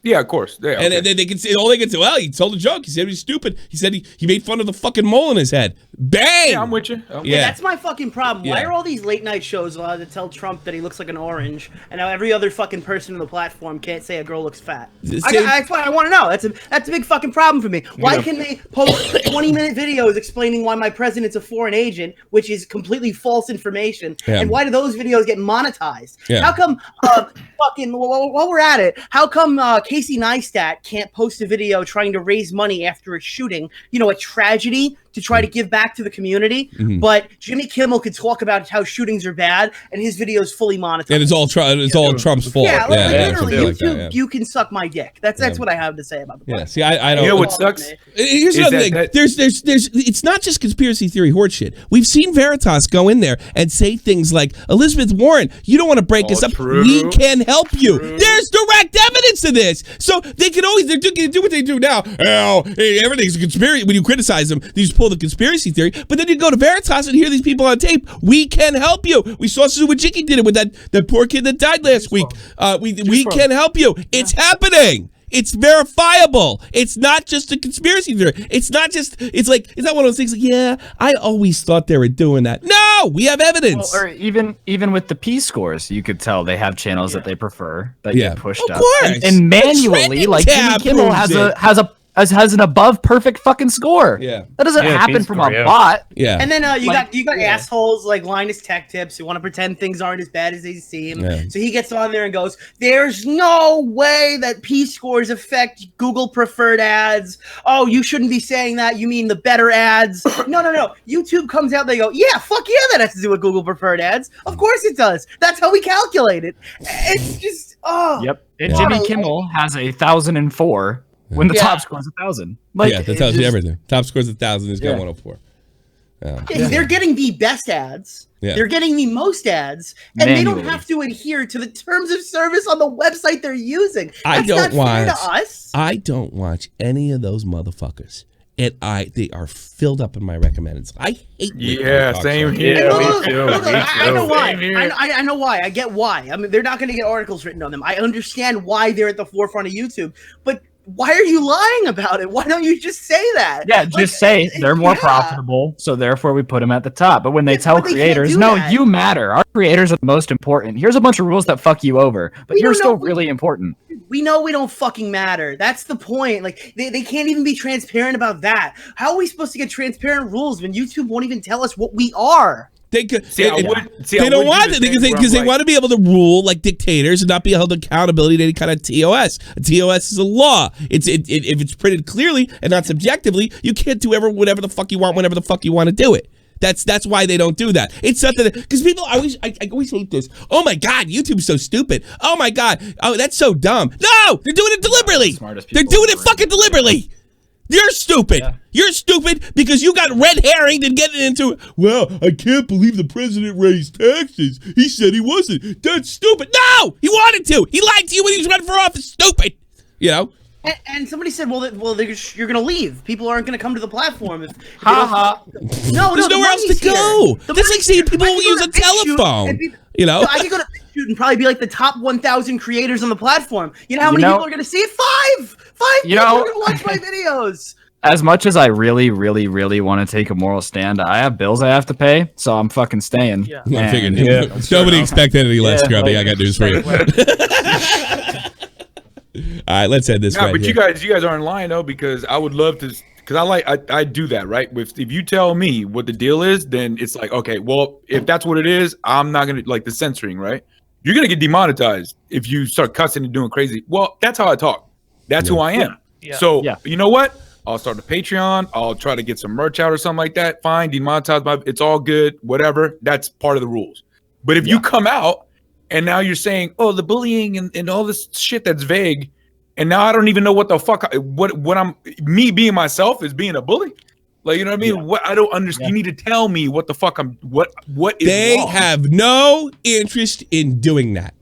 Yeah, of course. Yeah, and then they can say, all they can say, well, he told a joke. He said he's stupid. He said he made fun of the fucking mole in his head. Bang! Yeah, I'm with you. Yeah, that's my fucking problem. Why are all these late night shows allowed to tell Trump that he looks like an orange, and now every other fucking person on the platform can't say a girl looks fat? That's what I want to know. That's a big fucking problem for me. Why can they post 20-minute videos explaining why my president's a foreign agent, which is completely false information, and why do those videos get monetized? How come fucking while we're at it, how come Casey Neistat can't post a video trying to raise money after a shooting, a tragedy, to try to give back to the community, but Jimmy Kimmel could talk about how shootings are bad and his video is fully monetized. And it's all Trump's fault. Yeah, literally, YouTube, you can suck my dick. That's what I have to say about the podcast. Yeah, see, I don't. You know what sucks? Here's another thing. There's. It's not just conspiracy theory horseshit. We've seen Veritas go in there and say things like, Elizabeth Warren, you don't want to break us up. True. We can help you. There's direct evidence of this. So they can always do what they do now. Oh, hey, everything's a conspiracy. When you criticize them, they just pull the conspiracy theory. But then you go to Veritas and hear these people on tape. We can help you. We saw Suwajiki did it with that poor kid that died last week. We can help you. It's happening. It's verifiable. It's not just a conspiracy theory. It's not one of those things like, yeah, I always thought they were doing that. No, we have evidence. Well, or even with the P scores, you could tell they have channels that they prefer that get pushed up. Of course. And manually, like Jimmy Kimmel has an above perfect fucking score. Yeah. That doesn't happen from a bot. Yeah. And then you got assholes like Linus Tech Tips who want to pretend things aren't as bad as they seem. Yeah. So he gets on there and goes, "There's no way that P scores affect Google preferred ads. Oh, you shouldn't be saying that. You mean the better ads." No. YouTube comes out, they go, "Yeah, fuck yeah, that has to do with Google preferred ads. Of course it does. That's how we calculate it." It's just Yep. And Jimmy Kimmel has 1,004. When the top score is 1,000. That tells you everything. Top score is 1,000. He's got 104. They're getting the best ads. Yeah. They're getting the most ads, and they don't have to adhere to the terms of service on the website they're using. I don't watch any of those motherfuckers. They are filled up in my recommended. I hate. Same here. I know why. I know why. I get why. I mean, they're not going to get articles written on them. I understand why they're at the forefront of YouTube, but why are you lying about it? Why don't you just say that? Yeah, just say they're more profitable, so therefore we put them at the top. But when they tell creators, no, you matter. Our creators are the most important. Here's a bunch of rules that fuck you over, but you're still really important. We know we don't fucking matter. That's the point. Like, they can't even be transparent about that. How are we supposed to get transparent rules when YouTube won't even tell us what we are? They don't want it because they want to be able to rule like dictators and not be held accountability to any kind of TOS. A TOS is a law. If it's printed clearly and not subjectively, you can't do whatever the fuck you want whenever the fuck you want to do it. That's why they don't do that. It's something because people I always hate this. Oh my God, YouTube's so stupid. Oh my God, that's so dumb. No, they're doing it deliberately. They're doing it fucking deliberately. You're stupid. Yeah. You're stupid because you got red herring and getting into, well, I can't believe the president raised taxes. He said he wasn't. That's stupid. No, he wanted to. He lied to you when he was running for office. Stupid. And somebody said, well, you're going to leave. People aren't going to come to the platform. No, there's nowhere else to go. That's like saying people will use a telephone. I could go to shoot and probably be like the top 1,000 creators on the platform. You know how many people are going to see it? Five people are going to watch my videos. As much as I really, really, really want to take a moral stand, I have bills I have to pay, so I'm fucking staying. Yeah. I figured. Nobody expected any less, Scrubby. I got news for you. All right, let's end this. No, but here. you guys aren't lying though, because I would love to, because I do that, right? If you tell me what the deal is, then it's like, okay, well, if that's what it is, I'm not gonna like the censoring, right? You're gonna get demonetized if you start cussing and doing crazy. Well, that's how I talk. That's who I am. Yeah. So you know what? I'll start a Patreon. I'll try to get some merch out or something like that. Fine, demonetize it's all good, whatever. That's part of the rules. But if you come out and now you're saying, oh, the bullying and all this shit that's vague, and now I don't even know what the fuck what I'm me being myself is being a bully. Like, you know what I mean? What I don't understand. You need to tell me what the fuck what is they wrong. have no interest in doing that.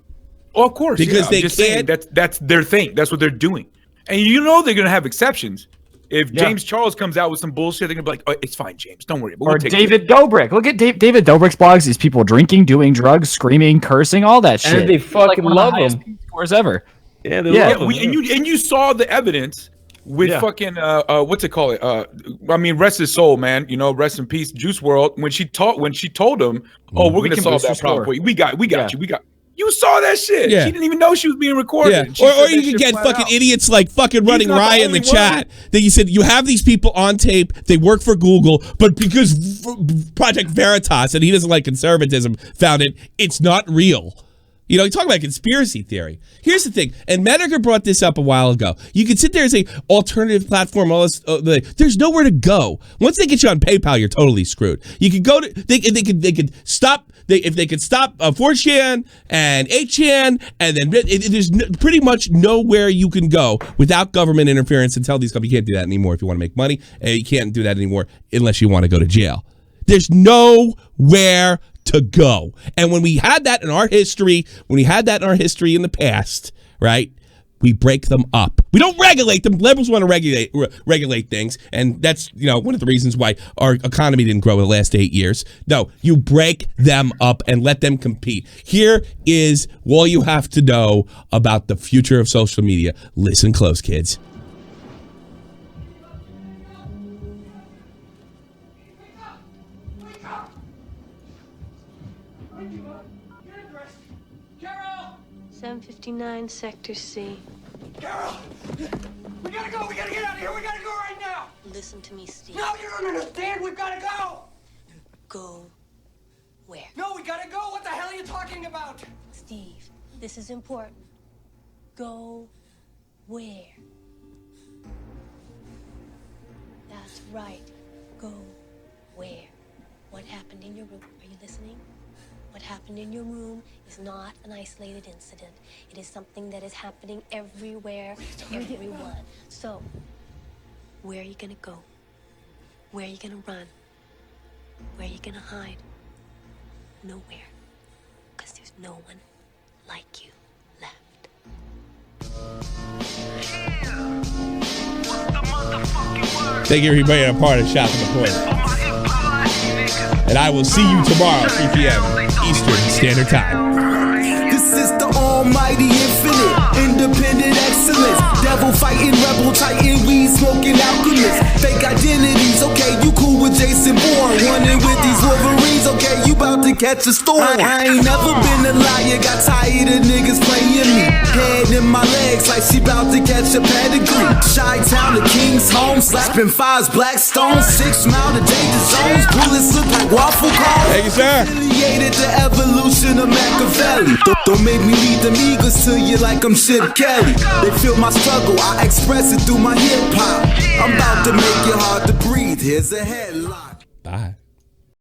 Oh, of course, because they just can't. Saying that's their thing. That's what they're doing, and you know they're gonna have exceptions. If James Charles comes out with some bullshit, they're gonna be like, "Oh, it's fine, James. Don't worry." Or David Dobrik. Look at David Dobrik's blogs. These people drinking, doing drugs, screaming, cursing, all that shit. And they fucking love him. Scores ever. Yeah, they love him. And you saw the evidence with fucking what's it called? I mean, rest his soul, man. You know, rest in peace, Juice WRLD. When she told him, "Oh, we're gonna solve that problem. We got you. You saw that shit. Yeah. She didn't even know she was being recorded. Yeah. Or you could get fucking idiots like fucking Running Riot in the chat that you said you have these people on tape, they work for Google, but because Project Veritas, and he doesn't like conservatism, found it's not real. You know, you talk about conspiracy theory. Here's the thing, and Medgar brought this up a while ago. You can sit there and say alternative platform, all this. There's nowhere to go. Once they get you on PayPal, you're totally screwed. You could go to they could stop. If they could stop 4chan and 8chan, and then there's pretty much nowhere you can go without government interference and tell these companies you can't do that anymore if you want to make money, and you can't do that anymore unless you want to go to jail. There's nowhere to go. And when we had that in our history, in the past, right, we break them up. We don't regulate them. Liberals want to regulate things, and that's, you know, one of the reasons why our economy didn't grow in the last 8 years. No, you break them up and let them compete. Here is all you have to know about the future of social media. Listen close, kids. Carol! 759 Sector C. Carol! We gotta go! We gotta get out of here! We gotta go right now! Listen to me, Steve. No, you don't understand! We've gotta go! Go where? No, we gotta go! What the hell are you talking about? Steve, this is important. Go where? That's right. Go where? What happened in your room? Are you listening? What happened in your room is not an isolated incident. It is something that is happening everywhere to everyone. So, where are you gonna go? Where are you gonna run? Where are you gonna hide? Nowhere. Because there's no one like you left. Thank you, everybody, a part of Shot from the Point. And I will see you tomorrow, 3 p.m. Eastern Standard Time. This is the almighty infinite, independent excellence. Devil fighting, rebel titan, weed smoking alchemist. Fake identities, okay, you cool with Jason Bourne. Running with these Wolverines, okay, you about to catch a storm. I ain't never been a liar, got tired of niggas playing me. Head in my legs like she about to catch a pedigree. Chi-town to King's home, slapping fives, black stones. 6 mile to danger zones, bullets look like waffle cones. Thank you, sir. Affiliated the evolution of Machiavelli. Don't make me lead them eagles to you like I'm Chip Kelly. They feel my struggle, I express it through my hip hop. I'm about to make it hard to breathe. Here's a headlock. Bye.